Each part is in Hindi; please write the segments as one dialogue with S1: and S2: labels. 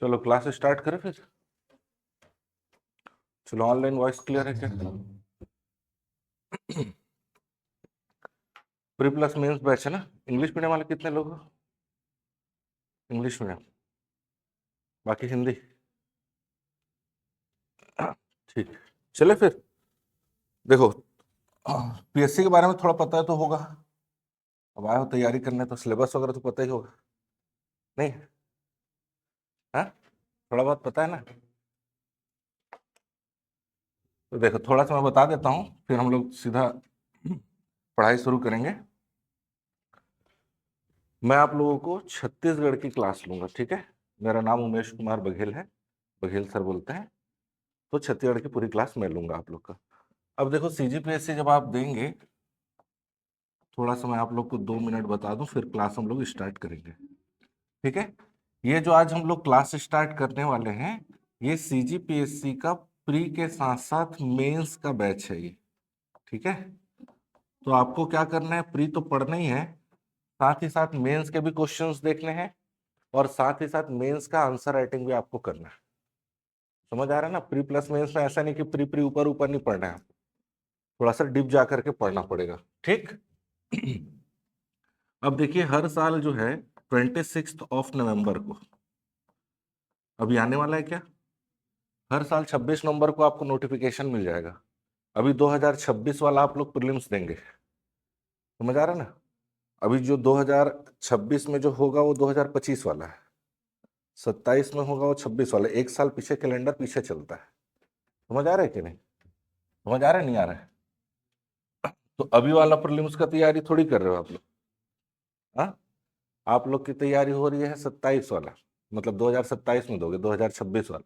S1: चलो क्लास स्टार्ट करें फिर। चलो ऑनलाइन वॉइस क्लियर है क्या? प्री प्लस मेंस बैच है ना। इंग्लिश मीडियम वाले कितने लोग हो? इंग्लिश मीडियम, बाकी हिंदी। ठीक, चले फिर। देखो, पीएससी के बारे में थोड़ा पता है तो होगा। अब आए हो तैयारी करने तो सिलेबस वगैरह तो पता ही होगा, नहीं? हाँ, थोड़ा बहुत पता है ना। तो देखो, थोड़ा सा मैं बता देता हूँ, फिर हम लोग सीधा पढ़ाई शुरू करेंगे। मैं आप लोगों को छत्तीसगढ़ की क्लास लूंगा, ठीक है? मेरा नाम उमेश कुमार बघेल है, बघेल सर बोलते हैं। तो छत्तीसगढ़ की पूरी क्लास मैं लूंगा आप लोग का। अब देखो, सीजीपीएससी जब आप देंगे, थोड़ा सा मैं आप लोग को 2 मिनट बता दूं, फिर क्लास हम लोग स्टार्ट करेंगे, ठीक है? ये जो आज हम लोग क्लास स्टार्ट करने वाले हैं, ये सीजीपीएससी का प्री के साथ साथ मेंस का बैच है ये, ठीक है? तो आपको क्या करना है, प्री तो पढ़ना ही है, साथ ही साथ मेंस के भी क्वेश्चंस देखने हैं, और साथ ही साथ मेंस का आंसर राइटिंग भी आपको करना है। समझ आ रहा है ना? प्री प्लस मेंस में ऐसा नहीं कि प्री प्री ऊपर ऊपर नहीं पढ़ना है, थोड़ा सा डिप जा करके पढ़ना पड़ेगा, ठीक? अब देखिए, हर साल जो है 26 नवंबर को, अभी आने वाला है क्या, हर साल 26 नवंबर को आपको नोटिफिकेशन मिल जाएगा। अभी 2026 वाला आप लोग प्रीलिम्स देंगे, समझ आ रहा है ना? अभी जो 2026 में जो होगा वो 2025 वाला है, 27 में होगा वो 26 वाला, एक साल पीछे कैलेंडर पीछे चलता है। समझ आ रहा है कि नहीं? समझ आ रहा है, नहीं आ रहा है? तो अभी वाला प्रीलिम्स का तैयारी थोड़ी कर रहे हो आप लोग। हाँ, आप लोग की तैयारी हो रही है 27 वाला, मतलब 2027 में दोगे, 2026 वाला।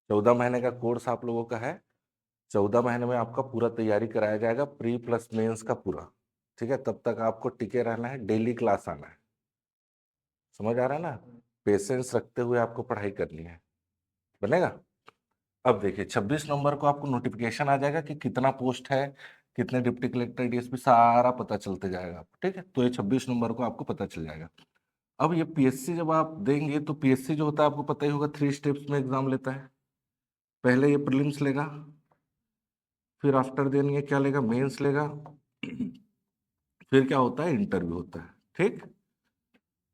S1: 14 महीने का कोर्स आप लोगों का है। 14 महीने में आपका पूरा तैयारी कराया जाएगा, प्री प्लस मेंस का पूरा, ठीक है? तब तक आपको टिके रहना है, डेली क्लास आना है। समझ आ रहा है ना? पेशेंस रखते हुए आपको पढ़ाई करनी है, बनेगा? अब देखिए, 26 नवंबर को आपको नोटिफिकेशन आ जाएगा कि कितना पोस्ट है, कितने डिप्टी कलेक्टर डीएसपी, सारा पता चलते जाएगा आपको, ठीक है? तो ये 26 नवंबर को आपको पता चल जाएगा। अब ये पीएससी जब आप देंगे, तो पीएससी जो होता है आपको पता ही होगा, 3 स्टेप्स में एग्जाम लेता है। पहले ये प्रीलिम्स लेगा, फिर आफ्टर देन ये क्या लेगा, मेंस लेगा, फिर क्या होता है, इंटरव्यू होता है, ठीक?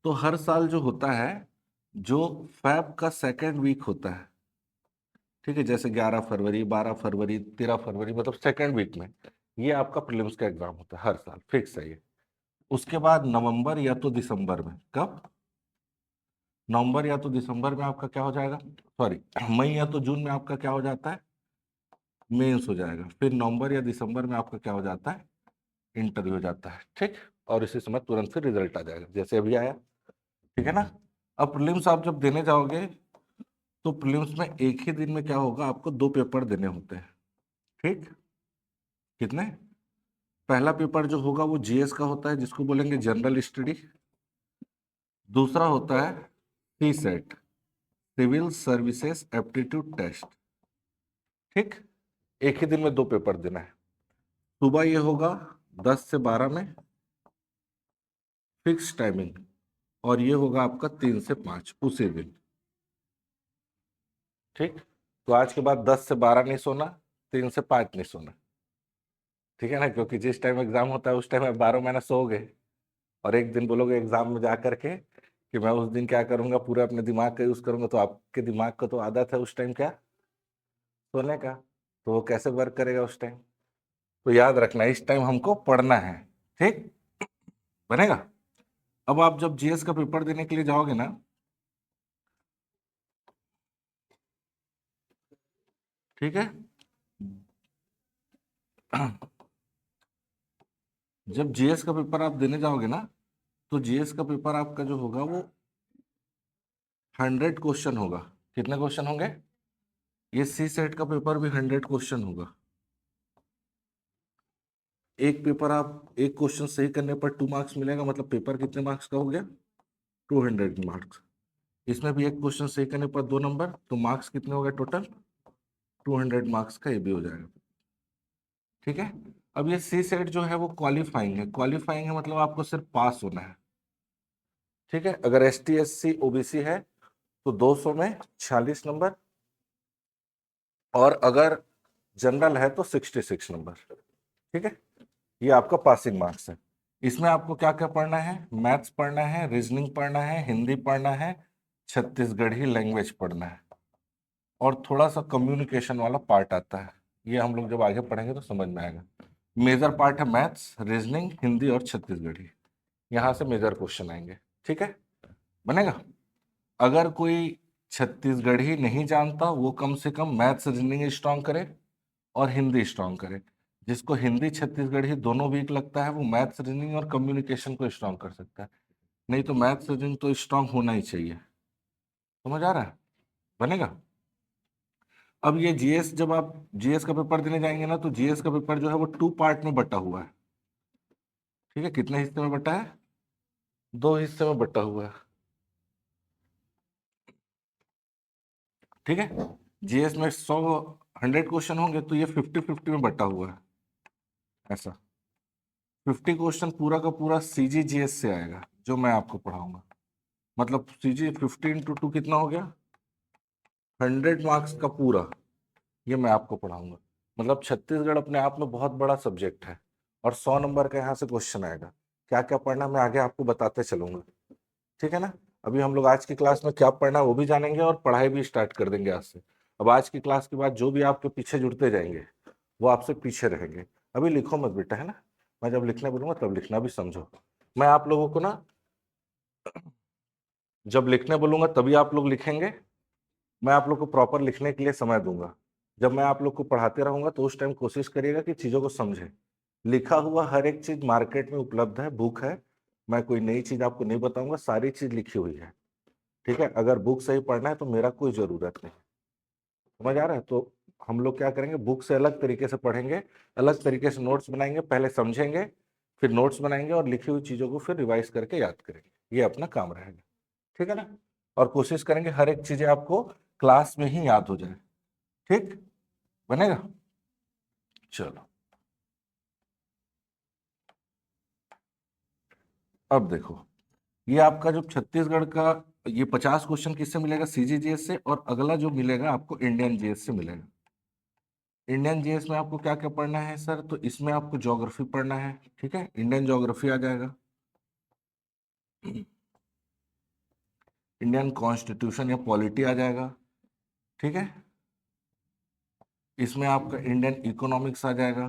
S1: तो हर साल जो होता है, जो फैब का सेकेंड वीक होता है, ठीक है, जैसे 11 फरवरी, 12 फरवरी, 13 फरवरी, मतलब सेकेंड वीक में ये आपका प्रीलिम्स का एग्जाम होता है, हर साल फिक्स है ये। उसके बाद नवंबर या तो दिसंबर में, कब, नवंबर या तो दिसंबर में आपका क्या हो जाएगा, सॉरी, मई या तो जून में आपका क्या हो जाता है, मेंस हो जाएगा। फिर नवंबर या दिसंबर में आपका क्या हो जाता है, इंटरव्यू हो जाता है, ठीक? और इसी समय तुरंत फिर रिजल्ट आ जाएगा, जैसे अभी आया, ठीक है ना? अब प्रीलिम्स आप जब देने जाओगे, तो प्रीलिम्स में एक ही दिन में क्या होगा, आपको 2 पेपर देने होते हैं, ठीक? कितने? पहला पेपर जो होगा वो जीएस का होता है, जिसको बोलेंगे जनरल स्टडी। दूसरा होता है C SAT, civil services aptitude test, ठीक? एक ही दिन में 2 पेपर देना है। सुबह ये होगा 10 से 12 में, फिक्स टाइमिंग, और ये होगा आपका 3 से 5 उसी दिन, ठीक? तो आज के बाद 10 से 12 नहीं सोना, 3 से 5 नहीं सोना, ठीक है ना? क्योंकि जिस टाइम एग्जाम होता है उस टाइम आप 12 महीना सोओगे, और एक दिन बोलोगे एग्जाम में जा करके कि मैं उस दिन क्या करूंगा, पूरा अपने दिमाग का यूज करूंगा, तो आपके दिमाग को तो आदत है उस टाइम क्या, सोने का। तो वो कैसे वर्क करेगा उस टाइम? तो याद रखना, इस टाइम हमको पढ़ना है, ठीक? बनेगा? अब आप जब जीएस का पेपर देने के लिए जाओगे ना, ठीक है, जब जीएस का पेपर आप देने जाओगे ना, तो जीएस का पेपर आपका जो होगा वो 100 क्वेश्चन होगा। कितने क्वेश्चन होंगे? ये सी सेट का पेपर भी 100 क्वेश्चन होगा। एक पेपर आप एक क्वेश्चन सही करने पर 2 मार्क्स मिलेगा, मतलब पेपर कितने मार्क्स का हो गया, 200 मार्क्स। इसमें भी एक क्वेश्चन सही करने पर 2 नंबर, तो मार्क्स कितने हो गए टोटल, 200 मार्क्स का ये भी हो जाएगा, ठीक है? अब ये सी सेट जो है वो क्वालिफाइंग है, क्वालिफाइंग है मतलब आपको सिर्फ पास होना है, ठीक है? अगर ST SC OBC है तो 200 में 46 नंबर, और अगर जनरल है तो 66 नंबर। ठीक है, ये आपका पासिंग मार्क्स है। इसमें आपको क्या क्या पढ़ना है? मैथ्स पढ़ना है, रीजनिंग पढ़ना है, हिंदी पढ़ना है, छत्तीसगढ़ी लैंग्वेज पढ़ना है, और थोड़ा सा कम्युनिकेशन वाला पार्ट आता है। ये हम लोग जब आगे पढ़ेंगे तो समझ में आएगा। मेजर पार्ट है मैथ्स, रीजनिंग, हिंदी और छत्तीसगढ़ी। यहाँ से मेजर क्वेश्चन आएंगे। ठीक है, बनेगा। अगर कोई छत्तीसगढ़ी नहीं जानता, वो कम से कम मैथ्स रीजनिंग स्ट्रांग करे और हिंदी स्ट्रांग करे। जिसको हिंदी छत्तीसगढ़ी दोनों वीक लगता है, वो मैथ्स रीजनिंग और कम्युनिकेशन को स्ट्रांग कर सकता है। नहीं तो मैथ्स रीजनिंग तो स्ट्रांग होना ही चाहिए। समझ आ रहा है? बनेगा। अब ये जीएस, जब आप जीएस का पेपर देने जाएंगे ना, तो जीएस का पेपर जो है वो 2 पार्ट में बटा हुआ है। ठीक है, कितने हिस्से में बटा है? 2 हिस्से में बटा हुआ है। ठीक है, जीएस में 100 क्वेश्चन होंगे, तो ये 50-50 में बटा हुआ है। ऐसा 50 क्वेश्चन पूरा का पूरा सीजीजीएस से आएगा, जो मैं आपको पढ़ाऊंगा। मतलब सीजी 50 × 2 कितना हो गया? 100 मार्क्स का पूरा, ये मैं आपको पढ़ाऊंगा। मतलब छत्तीसगढ़ अपने आप में बहुत बड़ा सब्जेक्ट है, और 100 नंबर का यहाँ से क्वेश्चन आएगा। क्या क्या पढ़ना मैं आगे आपको बताते चलूंगा। ठीक है ना? अभी हम लोग आज की क्लास में क्या पढ़ना है वो भी जानेंगे, और पढ़ाई भी स्टार्ट कर देंगे आज से। अब आज की क्लास के बाद जो भी आपके पीछे जुड़ते जाएंगे, वो आपसे पीछे रहेंगे। अभी लिखो मत बेटा, है ना? मैं जब लिखने बोलूंगा तब लिखना भी समझो। मैं आप लोगों को ना, जब लिखने बोलूंगा तभी आप लोग लिखेंगे। मैं आप लोग को प्रॉपर लिखने के लिए समय दूंगा। जब मैं आप लोग को पढ़ाते रहूंगा तो उस टाइम कोशिश करिएगा कि चीज़ों को समझें। लिखा हुआ हर एक चीज़ मार्केट में उपलब्ध है, बुक है। मैं कोई नई चीज़ आपको नहीं बताऊंगा, सारी चीज़ लिखी हुई है। ठीक है, अगर बुक से ही पढ़ना है तो मेरा कोई ज़रूरत नहीं। समझ आ रहा है? तो हम लोग क्या करेंगे, बुक से अलग तरीके से पढ़ेंगे, अलग तरीके से नोट्स बनाएंगे, पहले समझेंगे, फिर नोट्स बनाएंगे, और लिखी हुई चीज़ों को फिर रिवाइज करके याद करेंगे। ये अपना काम रहेगा। ठीक है ना? और कोशिश करेंगे हर एक चीज़ें आपको क्लास में ही याद हो जाए। ठीक, बनेगा? चलो, अब देखो, ये आपका जो छत्तीसगढ़ का, ये 50 क्वेश्चन किससे मिलेगा? सीजीजीएस से, और अगला जो मिलेगा आपको इंडियन जीएस से मिलेगा। इंडियन जीएस में आपको क्या क्या पढ़ना है सर? तो इसमें आपको ज्योग्राफी पढ़ना है। ठीक है, इंडियन ज्योग्राफी आ जाएगा, इंडियन कॉन्स्टिट्यूशन या पॉलिटी आ जाएगा। ठीक है, इसमें आपका इंडियन इकोनॉमिक्स आ जाएगा।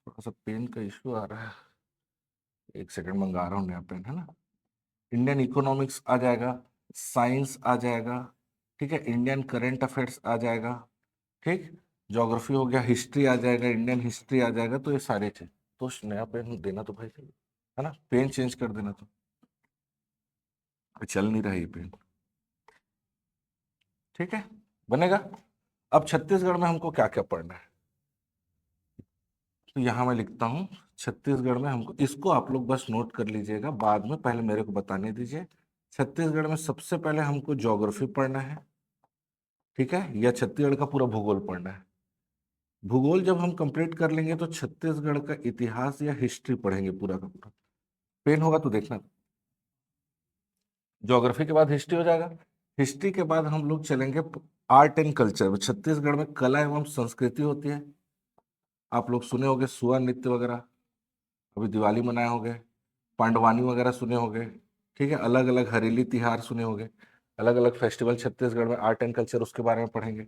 S1: थोड़ा सा पेन का इश्यू आ रहा है, एक सेकंड मंगा रहा हूँ नया पेन, है ना? इंडियन इकोनॉमिक्स आ जाएगा, साइंस आ जाएगा। ठीक है, इंडियन करंट अफेयर्स आ जाएगा। ठीक, ज्योग्राफी हो गया, हिस्ट्री आ जाएगा, इंडियन हिस्ट्री आ जाएगा। तो ये सारे थे। तो नया पेन देना तो भाई, है ना? पेन चेंज कर देना। तो चल नहीं रहा ये पेन। ठीक है, बनेगा। अब छत्तीसगढ़ में हमको क्या क्या पढ़ना है, तो यहाँ मैं लिखता हूँ छत्तीसगढ़ में हमको, इसको आप लोग बस नोट कर लीजिएगा, बाद में पहले मेरे को बताने दीजिए। छत्तीसगढ़ में सबसे पहले हमको ज्योग्राफी पढ़ना है। ठीक है, या छत्तीसगढ़ का पूरा भूगोल पढ़ना है। भूगोल जब हम कंप्लीट कर लेंगे तो छत्तीसगढ़ का इतिहास या हिस्ट्री पढ़ेंगे पूरा का पूरा। पेन होगा तो देखना। ज्योग्राफी के बाद हिस्ट्री हो जाएगा। हिस्ट्री के बाद हम लोग चलेंगे आर्ट एंड कल्चर में। छत्तीसगढ़ में कला एवं संस्कृति होती है। आप लोग सुने होंगे सुआ नृत्य वगैरह, अभी दिवाली मनाए होंगे, पांडवानी वगैरह सुने होंगे। ठीक है, अलग अलग हरेली तिहार सुने होंगे, अलग अलग फेस्टिवल छत्तीसगढ़ में, आर्ट एंड कल्चर, उसके बारे में पढ़ेंगे।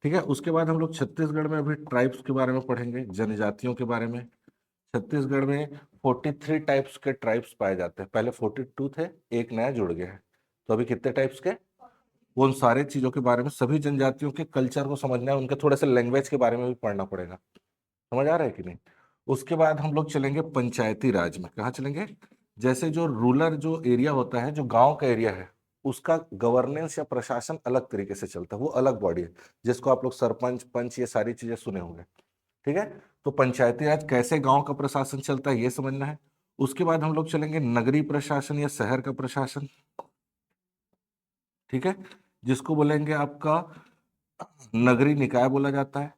S1: ठीक है, उसके बाद हम लोग छत्तीसगढ़ में अभी ट्राइब्स के बारे में पढ़ेंगे, जनजातियों के बारे में। छत्तीसगढ़ में 43 टाइप्स के ट्राइब्स पाए जाते हैं। पहले 42 थे, एक नया जुड़ गया है। तो अभी कितने टाइप्स के? उन सारे चीजों के बारे में, सभी जनजातियों के कल्चर को समझना है, उनके थोड़े से लैंग्वेज के बारे में भी पढ़ना पड़ेगा। समझ आ रहा है कि नहीं? उसके बाद हम लोग चलेंगे पंचायती राज में। कहाँ चलेंगे? जैसे जो रूरल जो एरिया होता है, जो गांव का एरिया है, उसका गवर्नेंस या प्रशासन अलग तरीके से चलता है, वो अलग बॉडी है, जिसको आप लोग सरपंच, पंच, ये सारी चीजें सुने होंगे। ठीक है, तो पंचायती राज कैसे गांव का प्रशासन चलता है ये समझना है। उसके बाद हम लोग चलेंगे नगरीय प्रशासन या शहर का प्रशासन। ठीक है, जिसको बोलेंगे आपका नगरीय निकाय बोला जाता है।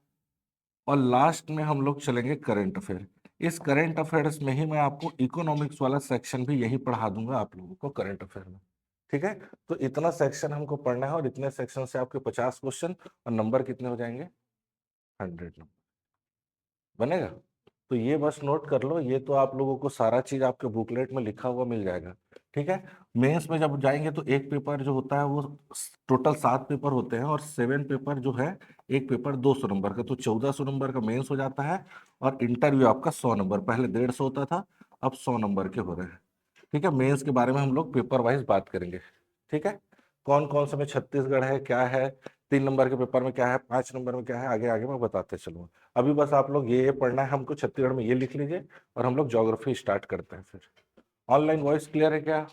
S1: और लास्ट में हम लोग चलेंगे करंट अफेयर। इस करंट अफेयर्स में ही मैं आपको इकोनॉमिक्स वाला सेक्शन भी यही पढ़ा दूंगा आप लोगों को करंट अफेयर में। ठीक है, तो इतना सेक्शन हमको पढ़ना है और इतने सेक्शन से आपके 50 क्वेश्चन और नंबर कितने हो जाएंगे? 100 नंबर बनेगा। तो ये बस नोट कर लो, ये तो आप लोगों को सारा चीज आपके बुकलेट में लिखा हुआ मिल जाएगा। ठीक है, मेंस में जब जाएंगे तो एक पेपर जो होता है वो टोटल 7 पेपर होते हैं और 7 पेपर जो है, एक पेपर 200 नंबर का, तो 1400 नंबर का मेंस हो जाता है। और इंटरव्यू आपका 100 नंबर, पहले 150 होता था, अब 100 नंबर के हो रहे हैं। ठीक है, मेंस के बारे में हम लोग पेपर वाइज बात करेंगे। ठीक है, कौन कौन से में छत्तीसगढ़ है, क्या है, 3 नंबर के पेपर में क्या है, 5 नंबर में क्या है, आगे आगे मैं बताते चलूंगा। अभी बस आप लोग ये पढ़ना है हमको, छत्तीसगढ़ में ये लिख लीजिए और हम लोग ज्योग्राफी स्टार्ट करते हैं फिर। ऑनलाइन वॉइस क्लियर है क्या?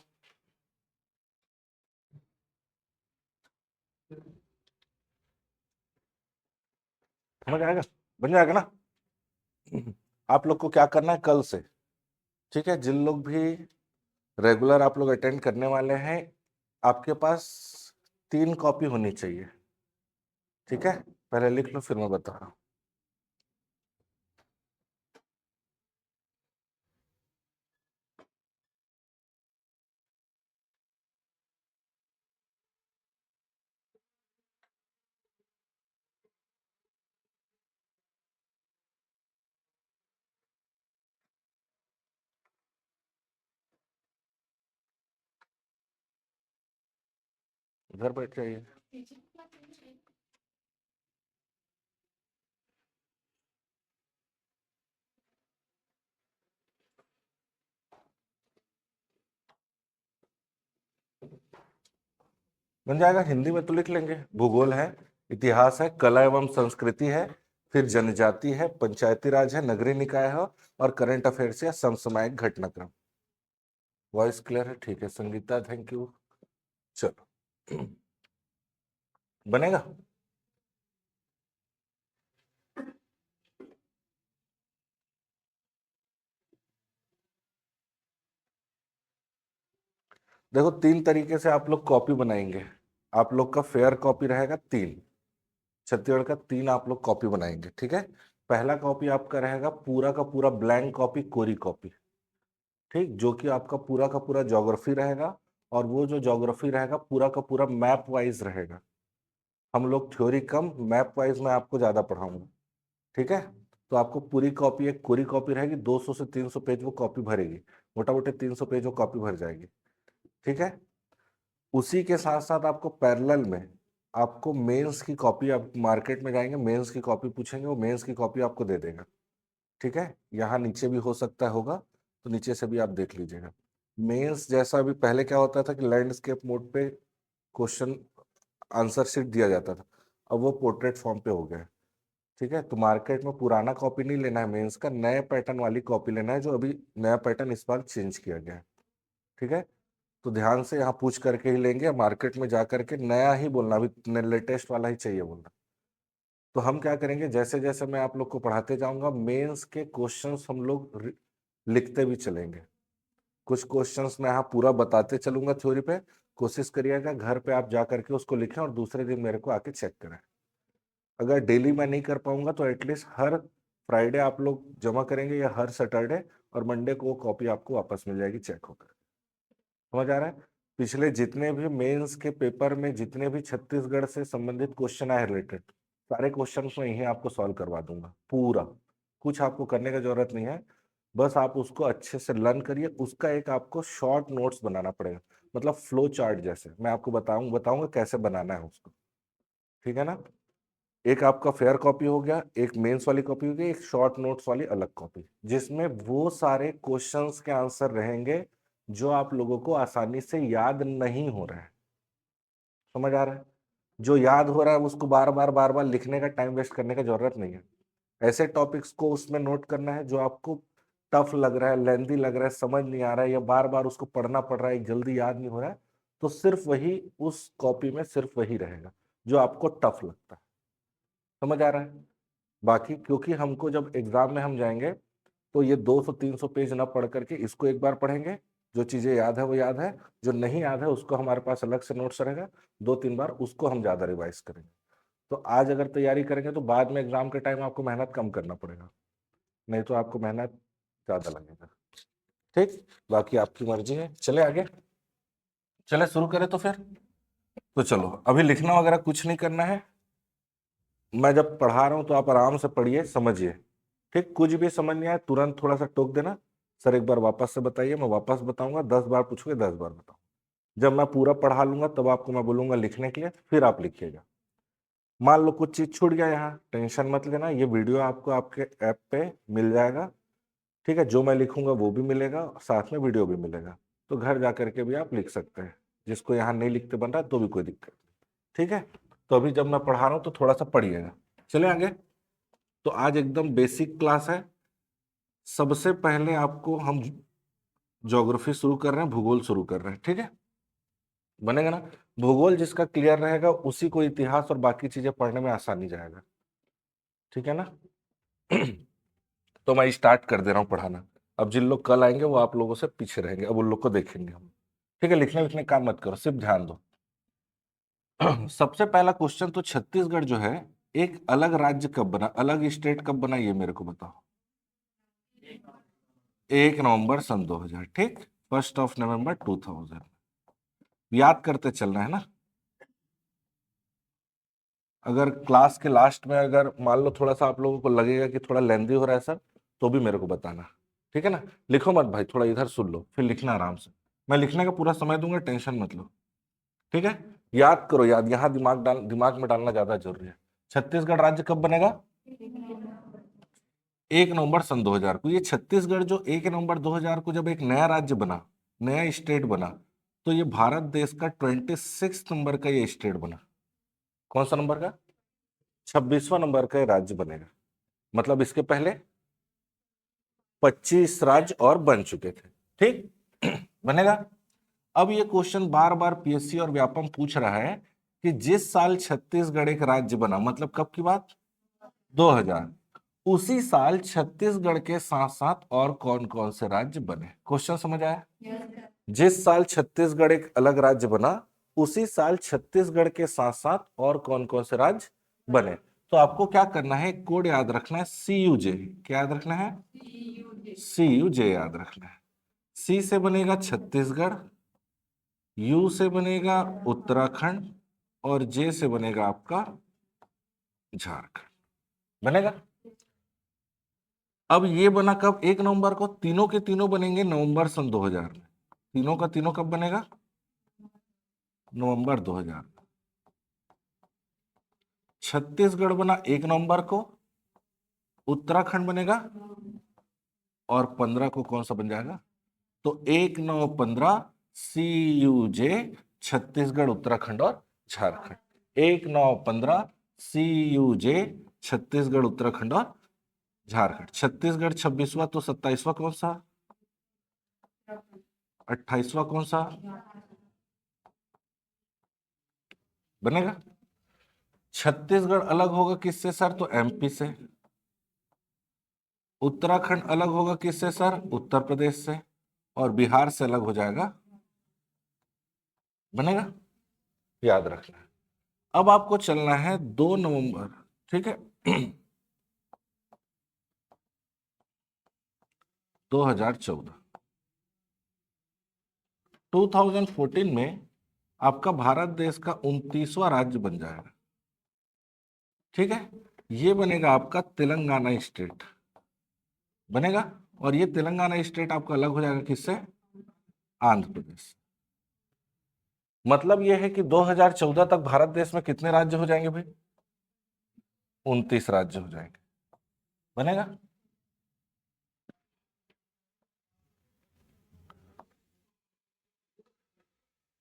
S1: समझ आएगा, बन जाएगा ना? आप लोग को क्या करना है कल से, ठीक है, जिन लोग भी रेगुलर आप लोग अटेंड करने वाले हैं, आपके पास 3 कॉपी होनी चाहिए। ठीक है, पहले लिख लो फिर मैं बता रहा हूँ। घर बैठ जाइए। बन जाएगा, हिंदी में तो लिख लेंगे। भूगोल है, इतिहास है, कला एवं संस्कृति है, फिर जनजाति है, पंचायती राज है, नगरीय निकाय है, और करंट अफेयर्स या समसामयिक घटनाक्रम। वॉइस क्लियर है? ठीक है संगीता, थैंक यू। चलो बनेगा। देखो 3 तरीके से आप लोग कॉपी बनाएंगे। आप लोग का फेयर कॉपी रहेगा 3, छत्तीसगढ़ का 3 आप लोग कॉपी बनाएंगे। ठीक है, पहला कॉपी आपका रहेगा पूरा का पूरा ब्लैंक कॉपी, कोरी कॉपी। ठीक, जो कि आपका पूरा का पूरा ज्योग्राफी रहेगा, और वो जो ज्योग्राफी रहेगा पूरा का पूरा मैप वाइज रहेगा। हम लोग थ्योरी कम, मैप वाइज मैं आपको ज्यादा पढ़ाऊंगा। ठीक है, तो आपको पूरी कॉपी, एक कोरी कॉपी रहेगी, 200 से 300 पेज वो कॉपी भरेगी, मोटा मोटे 300 पेज वो कॉपी भर जाएगी। ठीक है, उसी के साथ साथ आपको पैरेलल में आपको मेंस की कॉपी, आप मार्केट में जाएंगे मेंस की कॉपी पूछेंगे, वो मेंस की कॉपी आपको दे देगा। ठीक है, यहाँ नीचे भी हो सकता है होगा, तो नीचे से भी आप देख लीजिएगा। मेंस जैसा अभी पहले क्या होता था कि लैंडस्केप मोड पे क्वेश्चन आंसर शीट दिया जाता था, अब वो पोर्ट्रेट फॉर्म पे हो गया है। ठीक है, तो मार्केट में पुराना कॉपी नहीं लेना है मेंस का, नए पैटर्न वाली कॉपी लेना है, जो अभी नया पैटर्न इस बार चेंज किया गया है। ठीक है, तो ध्यान से यहाँ पूछ करके ही लेंगे, मार्केट में जा करके नया ही बोलना, अभी लेटेस्ट वाला ही चाहिए बोलना। तो हम क्या करेंगे, जैसे जैसे मैं आप लोग को पढ़ाते जाऊंगा, मेंस के क्वेश्चंस हम लोग लिखते भी चलेंगे। कुछ क्वेश्चंस मैं यहाँ पूरा बताते चलूंगा थ्योरी पे, कोशिश करिएगा घर पे आप जा करके उसको लिखें और दूसरे दिन मेरे को आके चेक करें। अगर डेली मैं नहीं कर पाऊंगा तो एटलीस्ट हर फ्राइडे आप लोग जमा करेंगे, या हर सैटरडे, और मंडे को वो कॉपी आपको वापस मिल जाएगी चेक होकर। समझ आ रहा है? पिछले जितने भी मेंस के पेपर में जितने भी छत्तीसगढ़ से संबंधित क्वेश्चन आए रिलेटेड, सारे क्वेश्चन मैं यही आपको सॉल्व करवा दूंगा पूरा। कुछ आपको करने की जरूरत नहीं है, बस आप उसको अच्छे से लर्न करिए। उसका एक आपको शॉर्ट नोट्स बनाना पड़ेगा, मतलब फ्लो चार्ट जैसे मैं आपको बताऊंगा कैसे बनाना है उसको। ठीक है ना? एक आपका फेयर कॉपी हो गया, एक मेंस वाली कॉपी हो गई, एक शॉर्ट नोट्स वाली अलग कॉपी, जिसमें वो सारे क्वेश्चंस के आंसर रहेंगे जो आप लोगों को आसानी से याद नहीं हो रहा है। समझ आ रहा है? जो याद हो रहा है उसको बार बार लिखने का टाइम वेस्ट करने की जरूरत नहीं है। ऐसे टॉपिक्स को उसमें नोट करना है जो आपको टफ लग रहा है, लेंदी लग रहा है, समझ नहीं आ रहा है, या बार बार उसको पढ़ना पड़ रहा है, जल्दी याद नहीं हो रहा है, तो सिर्फ वही उस कॉपी में सिर्फ वही रहेगा जो आपको टफ लगता है। समझ आ रहा है? बाकी क्योंकि हमको जब एग्जाम में हम जाएंगे तो ये 200-300 पेज ना पढ़ करके इसको एक बार पढ़ेंगे, जो चीजें याद है वो याद है, जो नहीं याद है उसको हमारे पास अलग से नोट्स रहेगा, 2-3 बार उसको हम ज्यादा रिवाइज करेंगे। तो आज अगर तैयारी करेंगे तो बाद में एग्जाम के टाइम आपको मेहनत कम करना पड़ेगा, नहीं तो आपको मेहनत ज्यादा लगेगा। ठीक, बाकी आपकी मर्जी है, चले आगे। चले शुरू करें तो फिर। तो चलो, अभी लिखना वगैरह कुछ नहीं करना है। मैं जब पढ़ा रहा हूं तो आप आराम से पढ़िए, समझिए। ठीक, कुछ भी समझ नहीं आए तुरंत थोड़ा सा टोक देना, सर एक बार वापस से बताइए, मैं वापस बताऊंगा, 10 बार पूछोगे 10 बार बताऊंगा। जब मैं पूरा पढ़ा लूंगा तब आपको मैं बोलूंगा लिखने के लिए, फिर आप लिखिएगा। मान लो कुछ चीज छूट गया यहाँ, टेंशन मत लेना, ये वीडियो आपको आपके ऐप पे मिल जाएगा। ठीक है, जो मैं लिखूंगा वो भी मिलेगा, साथ में वीडियो भी मिलेगा, तो घर जा करके भी आप लिख सकते हैं। जिसको यहाँ नहीं लिखते बन रहा तो भी कोई दिक्कत नहीं। ठीक है, तो अभी जब मैं पढ़ा रहा हूँ तो थोड़ा सा पढ़िएगा। चले आगे। तो आज एकदम बेसिक क्लास है। सबसे पहले आपको हम ज्योग्राफी शुरू कर रहे हैं, भूगोल शुरू कर रहे हैं। ठीक है, बनेगा ना। भूगोल जिसका क्लियर रहेगा उसी को इतिहास और बाकी चीजें पढ़ने में आसानी जाएगा। ठीक है ना। तो मैं स्टार्ट कर दे रहा हूँ पढ़ाना। अब जिन लोग कल आएंगे वो आप लोगों से पीछे रहेंगे, अब उन लोग को देखेंगे हम। ठीक है, लिखने विखने काम मत करो, सिर्फ ध्यान दो। सबसे पहला क्वेश्चन, तो छत्तीसगढ़ जो है एक अलग राज्य कब बना, अलग स्टेट कब बना, ये मेरे को बताओ। 1 नवंबर सन 2000। ठीक, 1 नवंबर 2000। याद करते चलना है ना। अगर क्लास के लास्ट में अगर मान लो थोड़ा सा आप लोगों को लगेगा कि थोड़ा लेंदी हो रहा है सर, तो भी मेरे को बताना। ठीक है ना। लिखो मत भाई, थोड़ा इधर सुन लो, फिर लिखना आराम से। मैं लिखने का पूरा समय दूंगा, टेंशन मत लो। ठीक है, याद करो, याद यहाँ दिमाग में डालना ज्यादा जरूरी है। छत्तीसगढ़ राज्य कब बनेगा? 1 नवंबर सन 2000 को। ये छत्तीसगढ़ जो 1 नवंबर 2000 को जब एक नया राज्य बना, नया स्टेट बना, तो ये भारत देश का 26 नंबर का ये स्टेट बना। कौन सा नंबर का? 26वां नंबर का ये राज्य बनेगा। मतलब इसके पहले 25 राज्य और बन चुके थे। ठीक, बनेगा। अब ये क्वेश्चन बार बार पीएससी और व्यापम पूछ रहा है कि जिस साल छत्तीसगढ़ एक राज्य बना, मतलब कब की बात? 2000। उसी साल छत्तीसगढ़ के साथ साथ और कौन कौन से राज्य बने? क्वेश्चन समझ आया? जिस साल छत्तीसगढ़ एक अलग राज्य बना, उसी साल छत्तीसगढ़ के साथ साथ और कौन कौन से राज्य बने। तो आपको क्या करना है, कोड याद रखना है, CUJ। क्या याद रखना है? CUJ याद रखना है। C से बनेगा छत्तीसगढ़, U से बनेगा उत्तराखंड, और J से बनेगा आपका झारखंड। बनेगा। अब ये बना कब? 1 नवंबर को। तीनों के तीनों बनेंगे नवंबर सन 2000 में। तीनों का तीनों कब बनेगा? नवंबर 2000। छत्तीसगढ़ बना 1 नवंबर को, उत्तराखंड बनेगा, और 15 को कौन सा बन जाएगा? तो 1 9 15 CUJ, छत्तीसगढ़ उत्तराखंड और झारखंड। 1 9 15 CUJ, छत्तीसगढ़ उत्तराखंड और झारखंड। छत्तीसगढ़ 26वां, तो 27वां कौन सा? 28वां कौन सा बनेगा? छत्तीसगढ़ अलग होगा किससे सर? तो MP से। उत्तराखंड अलग होगा किससे सर? उत्तर प्रदेश से। और बिहार से अलग हो जाएगा। बनेगा, याद रखना है। अब आपको चलना है 2 नवंबर। ठीक है, 2014। 2014 में आपका भारत देश का 29वां राज्य बन जाएगा। ठीक है, ये बनेगा आपका तेलंगाना स्टेट बनेगा। और ये तेलंगाना स्टेट आपका अलग हो जाएगा किससे? आंध्र प्रदेश। मतलब ये है कि 2014 तक भारत देश में कितने राज्य हो जाएंगे भाई? 29 राज्य हो जाएंगे। बनेगा।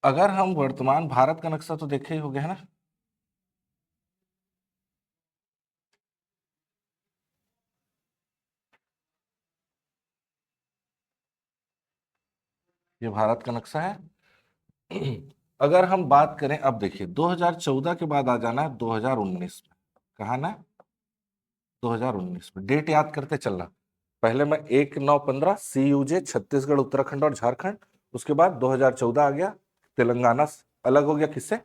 S1: अगर हम वर्तमान भारत का नक्शा तो देखे ही हो गया है ना। ये भारत का नक्शा है। अगर हम बात करें, अब देखिए 2014 के बाद आ जाना है 2019 में। कहा ना? 2019 में। डेट याद करते चलना। पहले मैं 1 9 15 CUJ, छत्तीसगढ़ उत्तराखंड और झारखंड। उसके बाद 2014 आ गया, तेलंगाना अलग हो गया किससे?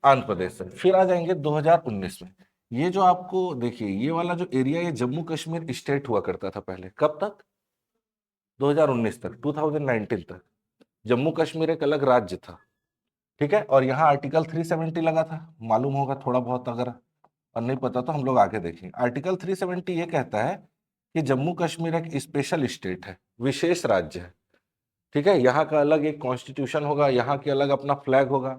S1: आंध्र प्रदेश से। फिर आ जाएंगे 2019 में। ये जो आपको देखिए, ये वाला जो एरिया, ये जम्मू कश्मीर स्टेट हुआ करता था पहले। कब तक? 2019 तक, 2019 तक। जम्मू कश्मीर एक अलग राज्य था, ठीक है, और यहाँ आर्टिकल 370 लगा था, मालूम होगा थोड़ा बहुत, अगर और नहीं पता तो हम लोग आगे देखेंगे। आर्टिकल 370 ये कहता है कि जम्मू कश्मीर एक स्पेशल स्टेट है, विशेष राज्य है, ठीक है, यहाँ का अलग एक कॉन्स्टिट्यूशन होगा, यहाँ की अलग अपना फ्लैग होगा,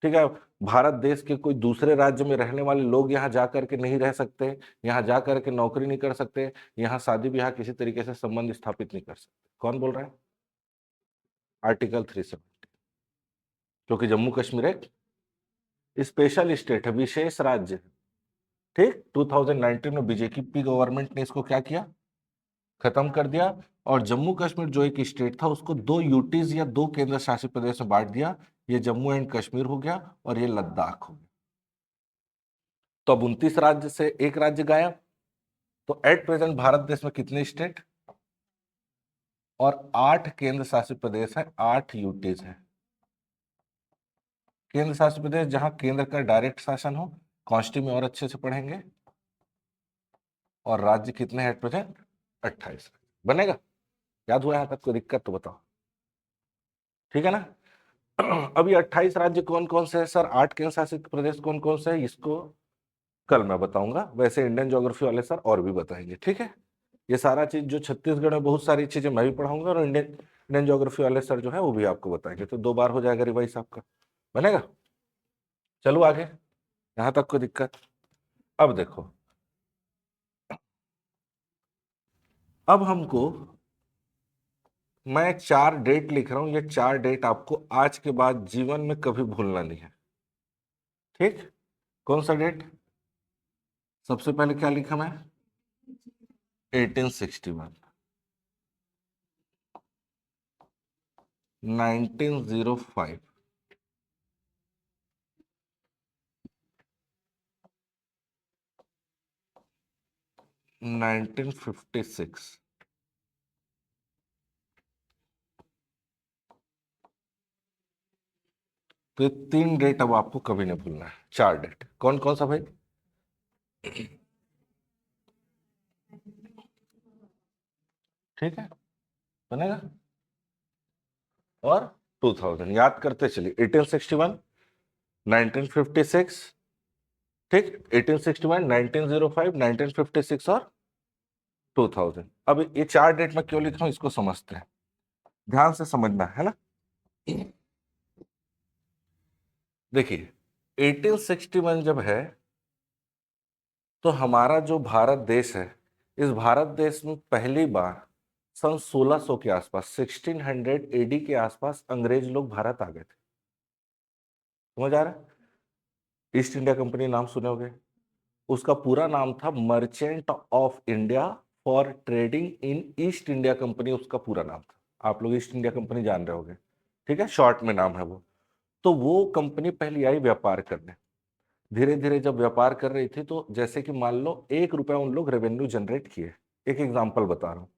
S1: ठीक है, भारत देश के कोई दूसरे राज्य में रहने वाले लोग यहाँ जा करके नहीं रह सकते, यहाँ जा करके नौकरी नहीं कर सकते, यहाँ शादी ब्याह किसी तरीके से संबंध स्थापित नहीं कर सकते। कौन बोल रहा है? आर्टिकल 370, क्योंकि जम्मू कश्मीर एक स्पेशल स्टेट है, विशेष राज्य है, ठीक। 2019 में बीजेपी गवर्नमेंट ने इसको क्या किया, खत्म कर दिया, और जम्मू कश्मीर जो एक स्टेट था उसको दो यूटीज या दो केंद्र शासित प्रदेश में बांट दिया, ये जम्मू एंड कश्मीर हो गया और ये लद्दाख हो गया। तो अब 29 राज्य से एक राज्य गायब। तो एट प्रेजेंट भारत देश में कितने स्टेट और 8 केंद्र शासित प्रदेश है, 8 यूटीज है। केंद्र शासित प्रदेश जहां केंद्र का डायरेक्ट शासन हो, कॉन्स्टिट्यूशन में और अच्छे से पढ़ेंगे। और राज्य कितने हैं एट प्रेजेंट? 28 बनेगा। याद हुआ यहां तक? कोई दिक्कत तो बताओ, ठीक है ना। अभी 28 राज्य कौन कौन से है सर? 8 केंद्र शासित प्रदेश कौन कौन से है, इसको कल मैं बताऊंगा। वैसे इंडियन ज्योग्राफी वाले सर और भी बताएंगे, ठीक है। ये सारा चीज जो छत्तीसगढ़ में बहुत सारी चीजें मैं भी पढ़ाऊंगा, और इंडियन ज्योग्राफी वाले सर जो है वो भी आपको बताएंगे, तो 2 बार हो जाएगा रिवाइज आपका, बनेगा। चलो आगे, यहां तक कोई दिक्कत? अब देखो, अब हमको, मैं 4 डेट लिख रहा हूं, ये 4 डेट आपको आज के बाद जीवन में कभी भूलना नहीं है, ठीक। कौन सा डेट? सबसे पहले क्या लिखा मैं? 1861, 1905, 1956, तो ये 3 डेट अब आपको कभी नहीं भूलना है। 4 डेट कौन कौन सा भाई? ठीक है, बनेगा। और 2000 याद करते चलिए, 1861, 1956, ठीक, 1861, 1905, 1956 और 2000। अब ये 4 डेट में क्यों लिख रहा हूं इसको समझते हैं, ध्यान से समझना है ना। देखिए 1861 जब है तो हमारा जो भारत देश है, इस भारत देश में पहली बार सन 1600 के आसपास, 1600 एडी के आसपास अंग्रेज लोग भारत आ गए थे। समझ आ रहा है? ईस्ट इंडिया कंपनी नाम सुने होंगे, उसका पूरा नाम था merchant of India for trading in east India company, उसका पूरा नाम था। आप लोग ईस्ट इंडिया कंपनी जान रहे होंगे, ठीक है, शॉर्ट में नाम है वो। तो वो कंपनी पहली आई व्यापार करने। धीरे धीरे जब व्यापार कर रही थी, तो जैसे कि मान लो 1 रुपया उन लोग रेवेन्यू जनरेट किए, एक एग्जाम्पल बता रहा हूँ,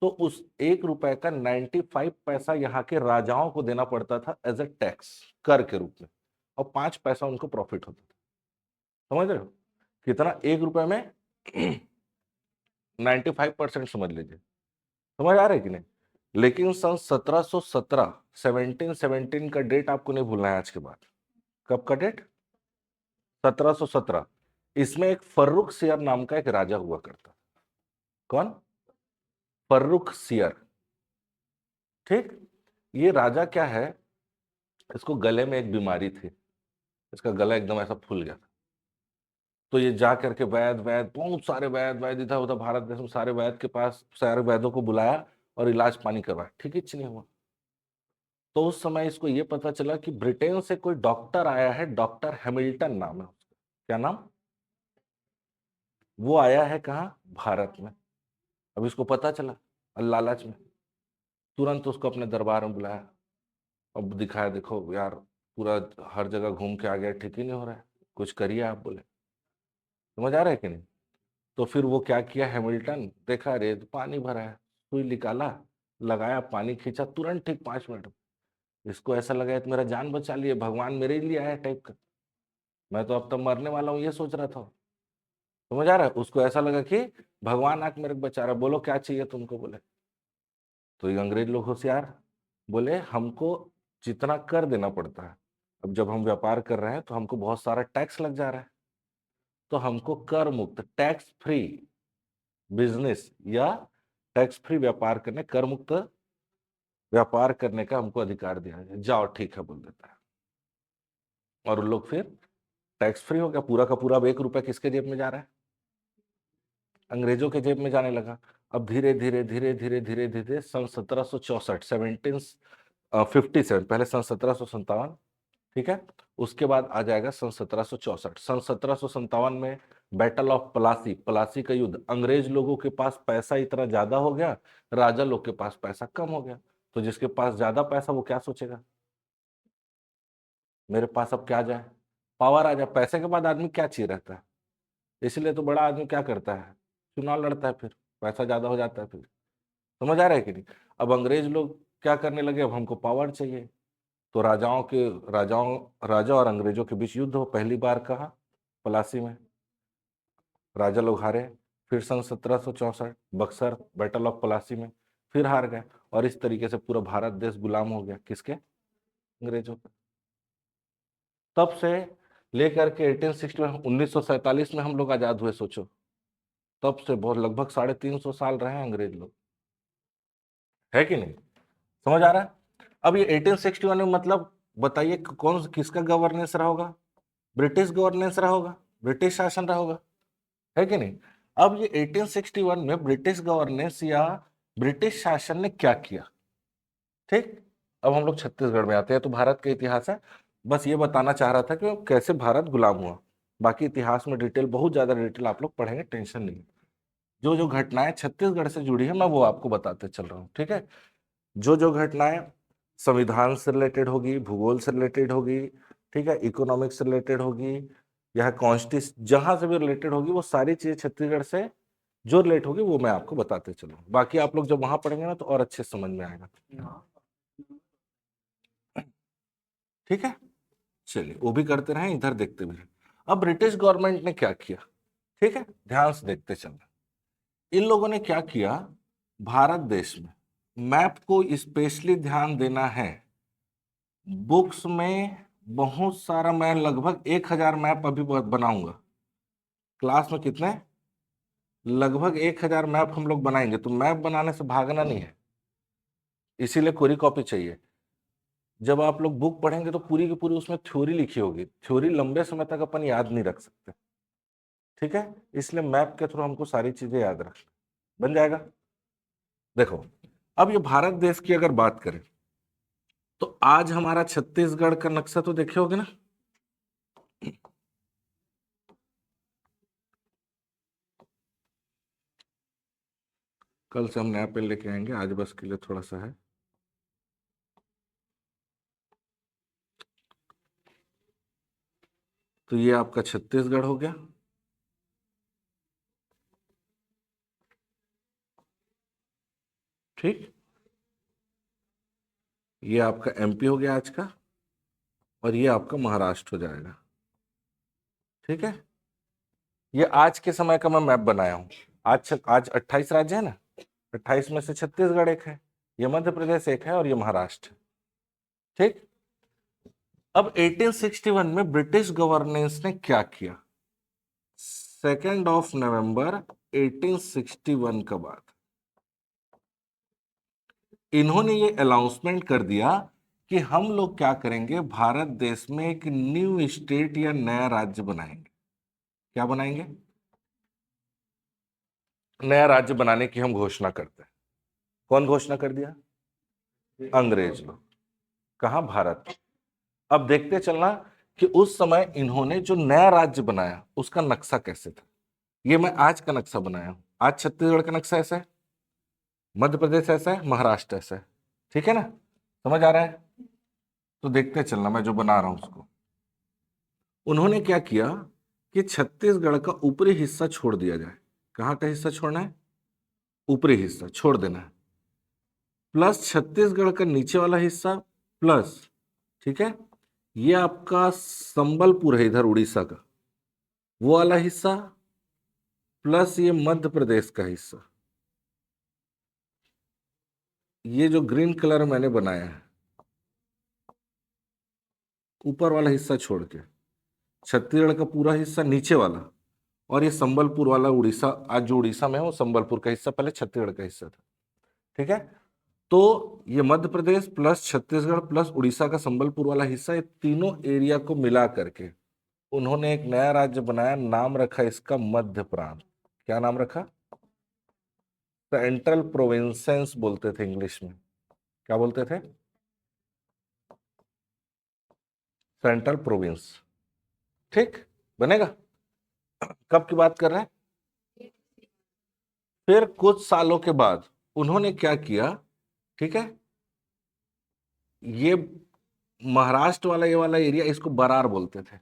S1: तो उस 1 रुपए का 95 पैसा यहाँ के राजाओं को देना पड़ता था एज अ टैक्स, कर के रूप में, और 5 पैसा उनको प्रॉफिट होता था। समझ रहे हो कितना? 1 रुपए में 95%, समझ लीजिए। समझ आ रहा है कि नहीं? लेकिन सन 1717, 1717 का डेट आपको नहीं भूलना है आज के बाद। कब का डेट? 1717। इसमें एक फर्रुख सियर नाम का एक राजा हुआ करता। कौन? फर्रुख सियर, ठीक। ये राजा क्या है, इसको गले में एक बीमारी थी, इसका गला एकदम ऐसा फूल गया था। तो ये जा करके वैद वैद, बहुत सारे वैद वैद इधर उधर भारत देश में, सारे वैद के पास सारे वैदों को बुलाया और इलाज पानी करवाया, ठीक ही नहीं हुआ। तो उस समय इसको ये पता चला कि ब्रिटेन से कोई डॉक्टर आया है, डॉक्टर हैमिल्टन नाम है उसका। क्या नाम? वो आया है कहाँ? भारत में। अब इसको पता चला, और लालच में तुरंत उसको अपने दरबार में बुलाया। अब दिखाया, देखो यार पूरा हर जगह घूम के आ गया, ठीक ही नहीं हो रहा है, कुछ करिए आप, बोले। समझ आ रहा है कि नहीं? तो फिर वो क्या किया हैमिल्टन, देखा रे तो पानी भरा है, सुई निकाला, लगाया, पानी खींचा, तुरंत ठीक 5 मिनट में। इसको ऐसा लगा तो मेरा जान बचा लिए, भगवान मेरे लिए आया टाइप का, मैं तो अब तक मरने वाला हूँ ये सोच रहा था। समझ आ रहा है? उसको ऐसा लगा कि भगवान आके मेरे को बचा रहा, बोलो क्या चाहिए तुमको, बोले। तो ये अंग्रेज लोग होशियार, बोले हमको जितना कर देना पड़ता है, अब जब हम व्यापार कर रहे हैं तो हमको बहुत सारा टैक्स लग जा रहा है, तो हमको कर मुक्त टैक्स फ्री बिजनेस या टैक्स फ्री व्यापार करने, कर मुक्त व्यापार करने का हमको अधिकार दिया है। जाओ ठीक है बोल देता है, और उन लोग फिर टैक्स फ्री हो गया। पूरा का पूरा अब 1 रुपया किसके जेब में जा रहा है? अंग्रेजों के जेब में जाने लगा। अब धीरे धीरे धीरे धीरे धीरे धीरे सन 1764 1757, पहले सन 1757, ठीक है, उसके बाद आ जाएगा सन 1764। सन 1757 में बैटल ऑफ प्लासी, प्लासी का युद्ध। अंग्रेज लोगों के पास पैसा इतना ज्यादा हो गया, राजा लोग के पास पैसा कम हो गया। तो जिसके पास ज्यादा पैसा वो क्या सोचेगा, मेरे पास अब क्या जाए, पावर आ जाए। पैसे के बाद आदमी क्या चाहिए रहता है, इसलिए तो बड़ा आदमी क्या करता है, चुनाव लड़ता है, फिर पैसा ज्यादा हो जाता है। फिर समझ आ रहा है कि नहीं? अब अंग्रेज लोग क्या करने लगे, अब हमको पावर चाहिए, तो राजा और अंग्रेजों के बीच युद्ध हो, पहली बार कहा प्लासी में, राजा लोग हारे। फिर सन 1764 बक्सर बैटल ऑफ प्लासी में फिर हार गए, और इस तरीके से पूरा भारत देश गुलाम हो गया किसके, अंग्रेजों के। तब से लेकर के 1860 1947 में हम लोग आजाद हुए, सोचो, तब से बहुत लगभग 350 साल रहे हैं अंग्रेज लोग, है कि नहीं? समझ आ रहा है? अब ये 1861 में मतलब बताइए कौन किसका गवर्नेंस रहा होगा, ब्रिटिश गवर्नेंस रहा होगा, ब्रिटिश शासन रहा होगा, है कि नहीं? अब ये 1861 में ब्रिटिश गवर्नेंस या ब्रिटिश शासन ने क्या किया, ठीक। अब हम लोग छत्तीसगढ़ में आते हैं, तो भारत का इतिहास है, बस ये बताना चाह रहा था कि कैसे भारत गुलाम हुआ। बाकी इतिहास में डिटेल, बहुत ज्यादा डिटेल आप लोग पढ़ेंगे, टेंशन नहीं। जो जो घटनाएं छत्तीसगढ़ से जुड़ी है मैं वो आपको बताते चल रहा हूँ, ठीक है। जो जो घटनाएं संविधान से रिलेटेड होगी, भूगोल से रिलेटेड होगी, ठीक है, इकोनॉमिक्स से रिलेटेड होगी, यह कॉन्स्टिट्यूशन जहां से भी रिलेटेड होगी, वो सारी चीजें छत्तीसगढ़ से जो रिलेट होगी वो मैं आपको बताते चलूँ। बाकी आप लोग जब वहां पढ़ेंगे ना तो और अच्छे से समझ में आएगा, ठीक है। चलिए वो भी करते रहे, इधर देखते भी रहे। अब ब्रिटिश गवर्नमेंट ने क्या किया, ठीक है, ध्यान से देखते चलना। इन लोगों ने क्या किया, भारत देश में मैप को स्पेशली ध्यान देना है। बुक्स में बहुत सारा, मैं लगभग 1000 मैप अभी बनाऊंगा क्लास में। कितने? लगभग 1000 मैप हम लोग बनाएंगे। तो मैप बनाने से भागना नहीं है, इसीलिए कोरी कॉपी चाहिए। जब आप लोग बुक पढ़ेंगे तो पूरी की पूरी उसमें थ्योरी लिखी होगी, थ्योरी लंबे समय तक अपन याद नहीं रख सकते, ठीक है, इसलिए मैप के थ्रू हमको सारी चीजें याद रख बन जाएगा। देखो, अब ये भारत देश की अगर बात करें तो आज हमारा छत्तीसगढ़ का नक्शा तो देखे होगे ना, कल से हम नया पेन लेके आएंगे, आज बस के लिए थोड़ा सा है। तो ये आपका छत्तीसगढ़ हो गया, ठीक। ये आपका एमपी हो गया आज का, और ये आपका महाराष्ट्र हो जाएगा, ठीक है। ये आज के समय का मैं मैप बनाया हूं। आज 28 राज्य है ना, 28 में से छत्तीसगढ़ एक है, ये मध्य प्रदेश एक है, और ये महाराष्ट्र, ठीक। अब 1861 में ब्रिटिश गवर्नेंस ने क्या किया, 2 नवंबर 1861 का बाद इन्होंने ये अनाउंसमेंट कर दिया कि हम लोग क्या करेंगे, भारत देश में एक न्यू स्टेट या नया राज्य बनाएंगे। क्या बनाएंगे? नया राज्य बनाने की हम घोषणा करते हैं। कौन घोषणा कर दिया? अंग्रेज लोग। कहा? भारत। अब देखते चलना कि उस समय इन्होंने जो नया राज्य बनाया उसका नक्शा कैसे था। ये मैं आज का नक्शा बनाया हूं। आज छत्तीसगढ़ का नक्शा ऐसा है, मध्य प्रदेश ऐसा है, महाराष्ट्र ऐसा है, ठीक है ना? समझ आ रहा है? तो देखते चलना मैं जो बना रहा हूं उसको। उन्होंने क्या किया कि छत्तीसगढ़ का ऊपरी हिस्सा छोड़ दिया जाए। कहाँ का हिस्सा छोड़ना है? ऊपरी हिस्सा छोड़ देना है, प्लस छत्तीसगढ़ का नीचे वाला हिस्सा, प्लस, ठीक है, ये आपका संबलपुर है इधर उड़ीसा का, वो वाला हिस्सा, प्लस ये मध्य प्रदेश का हिस्सा, ये जो ग्रीन कलर मैंने बनाया है ऊपर वाला हिस्सा छोड़ के, छत्तीसगढ़ का पूरा हिस्सा नीचे वाला, और ये संबलपुर वाला उड़ीसा, आज जो उड़ीसा में है वो संबलपुर का हिस्सा पहले छत्तीसगढ़ का हिस्सा था। ठीक है, तो ये मध्य प्रदेश प्लस छत्तीसगढ़ प्लस उड़ीसा का संबलपुर वाला हिस्सा, ये तीनों एरिया को मिला करके उन्होंने एक नया राज्य बनाया, नाम रखा इसका मध्य प्रांत। क्या नाम रखा? सेंट्रल प्रोविंसेस बोलते थे इंग्लिश में। क्या बोलते थे? Central province. ठीक, बनेगा। कब की बात कर रहे हैं? फिर कुछ सालों के बाद उन्होंने क्या किया, ठीक है, ये महाराष्ट्र वाला ये वाला एरिया, इसको बरार बोलते थे,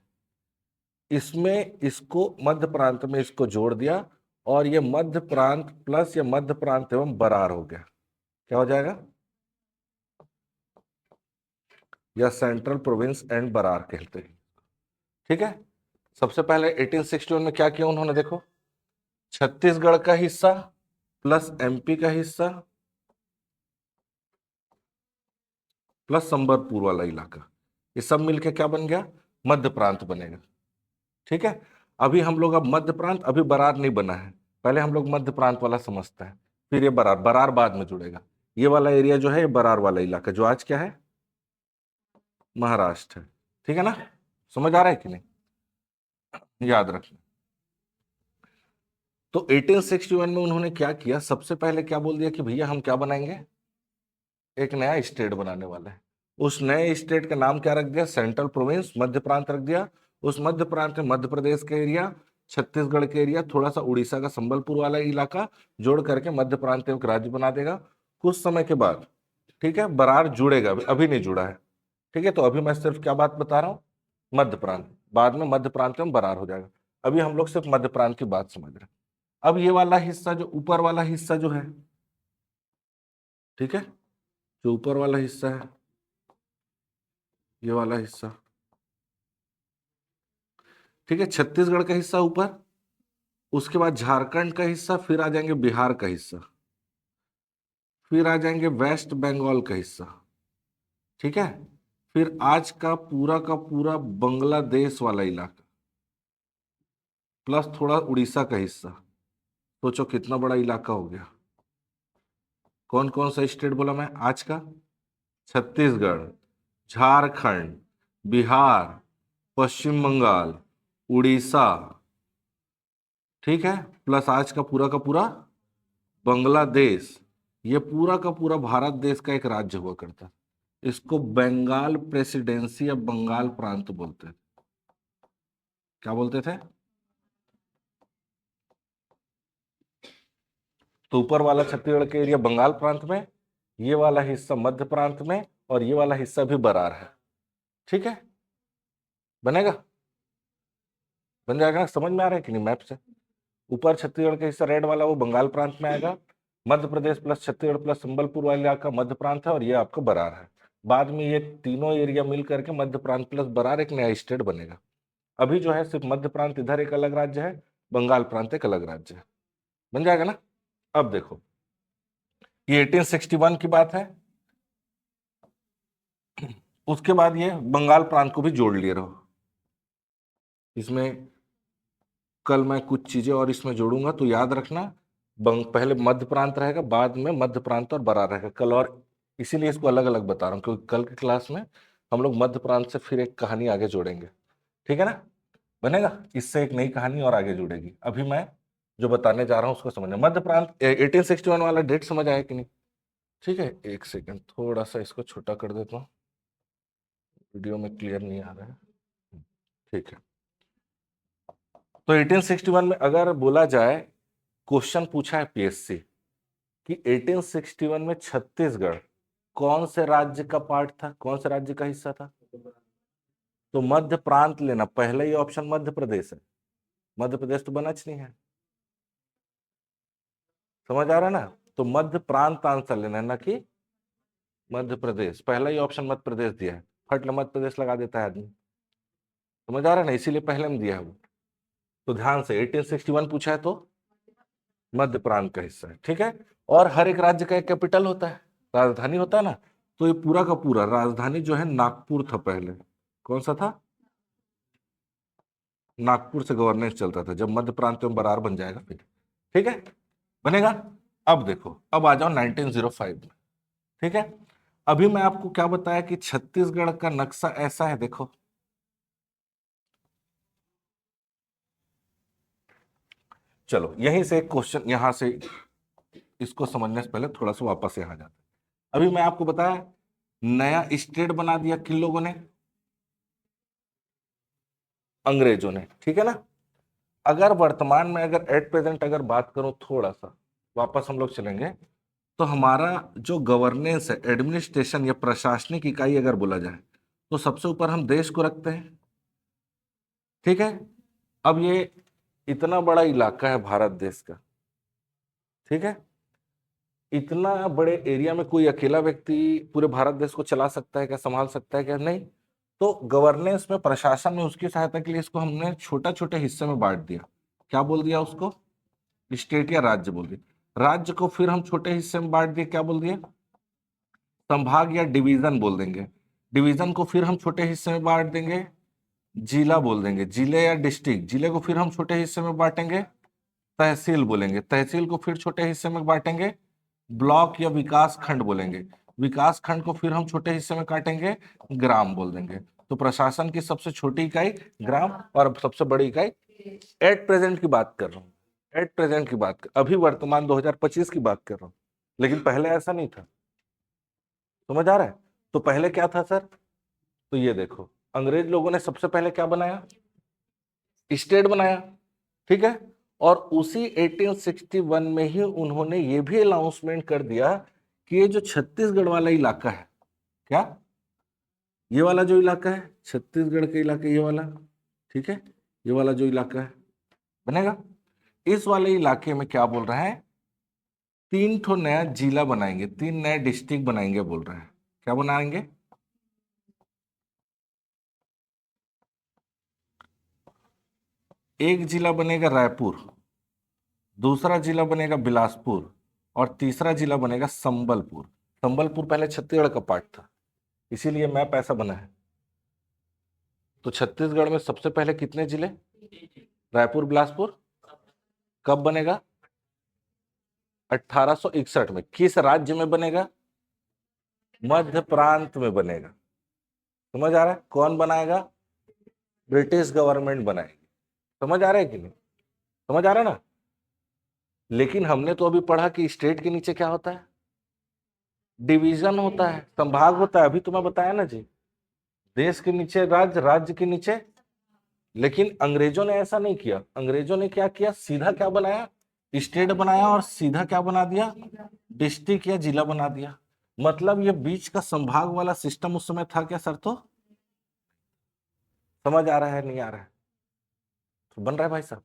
S1: इसमें इसको मध्य प्रांत में इसको जोड़ दिया, और ये मध्य प्रांत प्लस ये मध्य प्रांत एवं बरार हो गया। क्या हो जाएगा? या सेंट्रल प्रोविंस एंड बरार कहते हैं। ठीक है, सबसे पहले 1861 में क्या किया उन्होंने, देखो, छत्तीसगढ़ का हिस्सा प्लस एमपी का हिस्सा प्लस संबलपुर वाला इलाका, ये सब मिलके क्या बन गया? मध्य प्रांत बनेगा। ठीक है, अभी हम लोग अब मध्य प्रांत, अभी बरार नहीं बना है, पहले हम लोग मध्य प्रांत वाला समझते हैं, फिर ये बरार, बरार बाद में जुड़ेगा। ये वाला एरिया जो है ये बरार वाला इलाका, जो आज क्या है? महाराष्ट्र है। ठीक है ना? समझ आ रहा है कि नहीं? याद रखना। तो 1861 में उन्होंने क्या किया, सबसे पहले क्या बोल दिया कि भैया हम क्या बनाएंगे, एक नया स्टेट बनाने वाले हैं। उस नए स्टेट का नाम क्या रख दिया? सेंट्रल प्रोविंस, मध्य प्रांत रख दिया। उस मध्य प्रांत में मध्य प्रदेश का एरिया, छत्तीसगढ़ के एरिया, थोड़ा सा उड़ीसा का संबलपुर वाला इलाका जोड़ करके मध्य प्रांत एक राज्य बना देगा। कुछ समय के बाद, ठीक है, बरार जुड़ेगा, अभी नहीं जुड़ा है। ठीक है, तो अभी मैं सिर्फ क्या बात बता रहा हूँ, मध्य प्रांत, बाद में मध्य प्रांत में बरार हो जाएगा। अभी हम लोग सिर्फ मध्य प्रांत की बात समझ रहे हैं। अब ये वाला हिस्सा, जो ऊपर वाला हिस्सा जो है, ठीक है, जो ऊपर वाला हिस्सा है, ये वाला हिस्सा, ठीक है, छत्तीसगढ़ का हिस्सा ऊपर, उसके बाद झारखंड का हिस्सा, फिर आ जाएंगे बिहार का हिस्सा, फिर आ जाएंगे वेस्ट बंगाल का हिस्सा। ठीक है, फिर आज का पूरा बांग्लादेश वाला इलाका, प्लस थोड़ा उड़ीसा का हिस्सा। सोचो कितना बड़ा इलाका हो गया। कौन कौन सा स्टेट बोला मैं आज का? छत्तीसगढ़, झारखंड, बिहार, पश्चिम बंगाल, उड़ीसा, ठीक है, प्लस आज का पूरा बांग्लादेश। ये पूरा का पूरा भारत देश का एक राज्य हुआ करता। इसको बंगाल प्रेसिडेंसी या बंगाल प्रांत बोलते थे। क्या बोलते थे? तो ऊपर वाला छत्तीसगढ़ के एरिया बंगाल प्रांत में, ये वाला हिस्सा मध्य प्रांत में, और ये वाला हिस्सा भी बरार है। ठीक है, बनेगा? बन जाएगा ना? समझ में आ रहा है कि नहीं? मैप से ऊपर छत्तीसगढ़ का हिस्सा रेड वाला वो बंगाल प्रांत में आएगा, मध्य प्रदेश प्लस छत्तीसगढ़ प्लस संबलपुर वाले इलाका मध्य प्रांत है, और ये आपका बरार है। बाद में ये तीनों एरिया मिल करके मध्य प्रांत प्लस बरार एक नया स्टेट बनेगा। अभी जो है सिर्फ मध्य प्रांत इधर एक अलग राज्य है, बंगाल प्रांत एक अलग राज्य है। बन जाएगा ना? अब देखो, ये 1861 की बात है। उसके बाद ये बंगाल प्रांत को भी जोड़ लिए रहो। इसमें कल मैं कुछ चीजें और इसमें जोड़ूंगा, तो याद रखना, पहले मध्य प्रांत रहेगा, बाद में मध्य प्रांत और बरार रहेगा कल। और इसीलिए इसको अलग अलग बता रहा हूँ, क्योंकि कल की क्लास में हम लोग मध्य प्रांत से फिर एक कहानी आगे जोड़ेंगे। ठीक है ना? बनेगा? इससे एक नई कहानी और आगे जुड़ेगी। अभी मैं जो बताने जा रहा हूँ उसको समझना। मध्य प्रांत 1861 वाला डेट समझ आया कि नहीं? ठीक है, एक सेकंड, थोड़ा सा इसको छोटा कर देता हूँ, वीडियो में क्लियर नहीं आ रहा है। ठीक है, तो 1861 में अगर बोला जाए, क्वेश्चन पूछा है पीएससी कि 1861 में छत्तीसगढ़ कौन से राज्य का पार्ट था, कौन से राज्य का हिस्सा था? तो मध्य प्रांत लेना, पहला ही ऑप्शन मध्य प्रदेश है। मध्य प्रदेश तो बना नहीं है, समझ आ रहा है ना? तो मध्य प्रांत आंसर लेना है, ना कि मध्य प्रदेश। पहला ही ऑप्शन मध्य प्रदेश दिया है, फट मध्य प्रदेश लगा देता है आदमी। समझ आ रहा है ना? इसीलिए पहले में दिया है वो। तो ध्यान से, 1861 पूछा है तो मध्य प्रांत का हिस्सा है। ठीक है, और हर एक राज्य का एक कैपिटल होता है। राजधानी होता है ना, तो ये पूरा का पूरा राजधानी जो है नागपुर था पहले। कौन सा था? नागपुर से गवर्नेंस चलता था, जब मध्य प्रांत में बरार बन जाएगा फिर। ठीक है, बनेगा। अब देखो, अब आ जाओ 1905 में। ठीक है, अभी मैं आपको क्या बताया कि छत्तीसगढ़ का नक्शा ऐसा है, देखो। चलो यहीं से एक क्वेश्चन, यहां से इसको समझने से पहले थोड़ा सा वापस यहाँ जाते हैं। अभी मैं आपको बताया नया स्टेट बना दिया किन लोगों ने? अंग्रेजों ने, ठीक है ना। अगर वर्तमान में, अगर एट प्रेजेंट अगर बात करूं, थोड़ा सा वापस हम लोग चलेंगे, तो हमारा जो गवर्नेंस है, एडमिनिस्ट्रेशन या प्रशासनिक इकाई अगर बोला जाए, तो सबसे ऊपर हम देश को रखते हैं। ठीक है, अब ये इतना बड़ा इलाका है भारत देश का, ठीक है, इतना बड़े एरिया में कोई अकेला व्यक्ति पूरे भारत देश को चला सकता है क्या, संभाल सकता है क्या? नहीं। तो गवर्नेंस में, प्रशासन में उसकी सहायता के लिए इसको हमने छोटा छोटे हिस्से में बांट दिया। क्या बोल दिया उसको? स्टेट या राज्य बोल दिया। राज्य को फिर हम छोटे हिस्से में बांट दिए, क्या बोल दिए? संभाग या डिवीजन बोल देंगे। डिवीजन को फिर हम छोटे हिस्से में बांट देंगे, जिला बोल देंगे। जिले या डिस्ट्रिक्ट, जिले को फिर हम छोटे हिस्से में बांटेंगे, तहसील बोलेंगे। तहसील को फिर छोटे हिस्से में बांटेंगे, ब्लॉक या विकास खंड बोलेंगे। विकास खंड को फिर हम छोटे हिस्से में काटेंगे, ग्राम बोल देंगे। तो प्रशासन की सबसे छोटी इकाई ग्राम, और सबसे बड़ी इकाई। एट प्रेजेंट की बात कर रहा हूँ, एट प्रेजेंट की बात कर, अभी वर्तमान 2025 की बात कर रहा हूँ। लेकिन पहले ऐसा नहीं था, समझ आ रहा है? तो पहले क्या था सर? तो ये देखो, अंग्रेज लोगों ने सबसे पहले क्या बनाया? स्टेट बनाया, ठीक है। और उसी 1861 में ही उन्होंने ये भी अनाउंसमेंट कर दिया कि ये जो छत्तीसगढ़ वाला इलाका है, क्या ये वाला जो इलाका है छत्तीसगढ़ के इलाके, ये वाला, ठीक है, ये वाला जो इलाका है बनेगा, इस वाले इलाके में क्या बोल रहे हैं? 3 ठो नया जिला बनाएंगे, 3 नए डिस्ट्रिक्ट बनाएंगे बोल रहे हैं। क्या बनाएंगे? एक जिला बनेगा रायपुर, दूसरा जिला बनेगा बिलासपुर, और तीसरा जिला बनेगा संबलपुर। संबलपुर पहले छत्तीसगढ़ का पार्ट था, इसीलिए मैप ऐसा बना है। तो छत्तीसगढ़ में सबसे पहले कितने जिले? रायपुर, बिलासपुर। कब बनेगा? 1861 में। किस राज्य में बनेगा? मध्य प्रांत में बनेगा। समझ आ रहा है? कौन बनाएगा? ब्रिटिश गवर्नमेंट बनाएगी। समझ आ रहा है कि नहीं? समझ आ रहा है ना? लेकिन हमने तो अभी पढ़ा कि स्टेट के नीचे क्या होता है? डिवीजन होता है, संभाग होता है। अभी तो मैं बताया ना जी, देश के नीचे राज्य, राज्य के नीचे। लेकिन अंग्रेजों ने ऐसा नहीं किया। अंग्रेजों ने क्या किया? सीधा क्या बनाया? स्टेट बनाया, और सीधा क्या बना दिया? डिस्ट्रिक्ट या जिला बना दिया। मतलब ये बीच का संभाग वाला सिस्टम उस समय था क्या सर? तो समझ आ रहा है, नहीं आ रहा है? तो बन रहा है भाई साहब,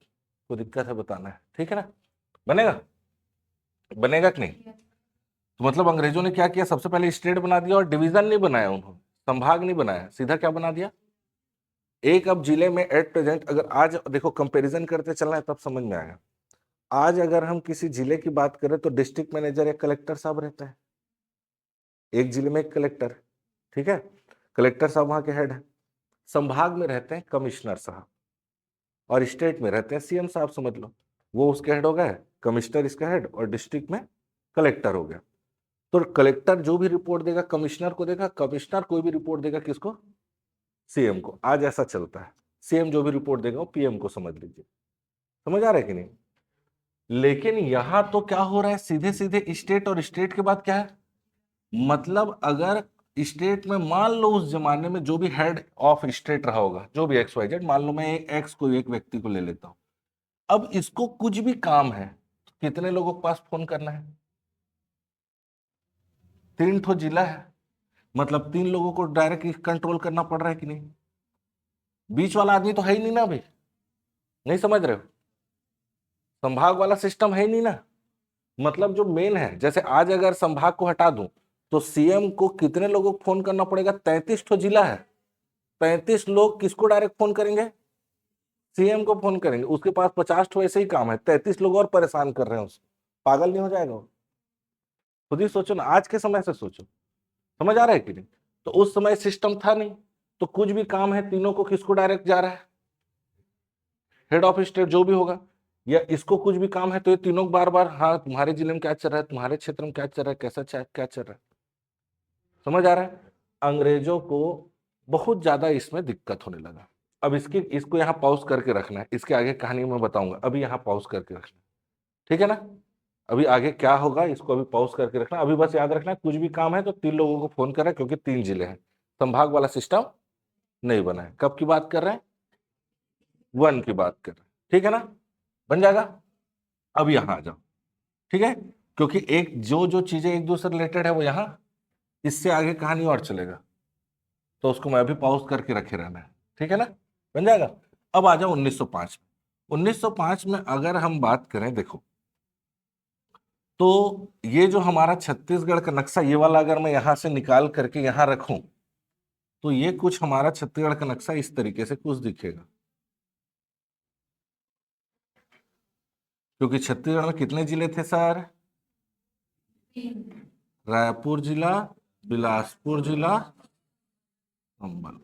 S1: कोई दिक्कत है बताना है, ठीक है ना? बनेगा, बनेगा कि नहीं? तो मतलब अंग्रेजों ने क्या किया? सबसे पहले स्टेट बना दिया, और डिवीजन नहीं बनाया उन्होंने, संभाग नहीं बनाया, सीधा क्या बना दिया? एक अब जिले में एट प्रेजेंट, अगर आज देखो कंपैरिजन करते चलना है तब समझ में आएगा। आज अगर हम किसी जिले की बात करें तो डिस्ट्रिक्ट मैनेजर या कलेक्टर साहब रहता है। एक जिले में एक कलेक्टर, ठीक है, कलेक्टर साहब वहां के हेड है। संभाग में रहते हैं कमिश्नर साहब, और स्टेट में रहते हैं सीएम साहब, समझ लो। वो उसके हेड हो गए, कमिश्नर इसका हेड, और डिस्ट्रिक्ट में कलेक्टर हो गया। तो कलेक्टर जो भी रिपोर्ट देगा कमिश्नर को देगा, कमिश्नर कोई भी रिपोर्ट देगा किसको? सीएम को। आज ऐसा चलता है, सीएम जो भी रिपोर्ट देगा वो पीएम को, समझ लीजिए। समझ आ रहा है कि नहीं? लेकिन यहां तो क्या हो रहा है? सीधे सीधे स्टेट, और स्टेट के बाद क्या है? मतलब अगर स्टेट में मान लो उस जमाने में जो भी हेड ऑफ स्टेट रहा होगा, जो भी एक्स वाई जेड, मान लो मैं एक्स को, एक व्यक्ति को ले लेता हूं। अब इसको कुछ भी काम है तो कितने लोगों के पास फोन करना है? 3 ठो जिला है, मतलब 3 लोगों को डायरेक्ट कंट्रोल करना पड़ रहा है कि नहीं? बीच वाला आदमी तो है ही नहीं ना अभी, नहीं समझ रहे हो? संभाग वाला सिस्टम है ही नहीं ना। मतलब जो मेन है, जैसे आज अगर संभाग को हटा दूं तो सीएम को कितने लोगों को फोन करना पड़ेगा? 33 ठो जिला है, 35 लोग किसको डायरेक्ट फोन करेंगे? सीएम को फोन करेंगे। उसके पास 50 ठो ऐसे ही काम है, 33 लोग और परेशान कर रहे हैं उसको, पागल नहीं हो जाएगा वो? खुद ही सोचो ना, आज के समय से सोचो, समझ आ रहा है कि नहीं। तो उस समय सिस्टम था नहीं, तो कुछ भी काम है तीनों को किसको डायरेक्ट जा रहा है, हेड ऑफ स्टेट जो भी होगा, या इसको कुछ भी काम है तो ये तीनों बार बार, हाँ तुम्हारे जिले में क्या चल रहा है, तुम्हारे क्षेत्र में क्या चल रहा है, कैसा क्या चल रहा है, समझ आ रहा है। अंग्रेजों को बहुत ज्यादा इसमें दिक्कत होने लगा। अब इसको यहाँ पॉज करके रखना है, इसके आगे कहानी मैं बताऊंगा, अभी यहाँ पॉज करके रखना है, ठीक है ना। अभी आगे क्या होगा इसको अभी पॉज करके रखना, अभी बस याद रखना कुछ भी काम है तो 3 लोगों को फोन कर रहे हैं, क्योंकि 3 जिले हैं, संभाग वाला सिस्टम नहीं बना है। कब की बात कर रहे हैं, 1 की बात कर रहे हैं, ठीक है ना, बन जाएगा। अब यहां आ जाओ, ठीक है, क्योंकि एक जो जो चीजें एक दूसरे रिलेटेड है वो यहां, इससे आगे कहानी और चलेगा, तो उसको मैं अभी पॉज करके रखे रहना है, ठीक है ना, बन जाएगा। अब आ जाओ 1905 में। 1905 में अगर हम बात करें, देखो तो ये जो हमारा छत्तीसगढ़ का नक्शा, ये वाला अगर मैं यहां से निकाल करके यहां रखूं, तो ये कुछ हमारा छत्तीसगढ़ का नक्शा इस तरीके से कुछ दिखेगा। क्योंकि छत्तीसगढ़ में कितने जिले थे सर, रायपुर जिला, बिलासपुर जिला, संबल,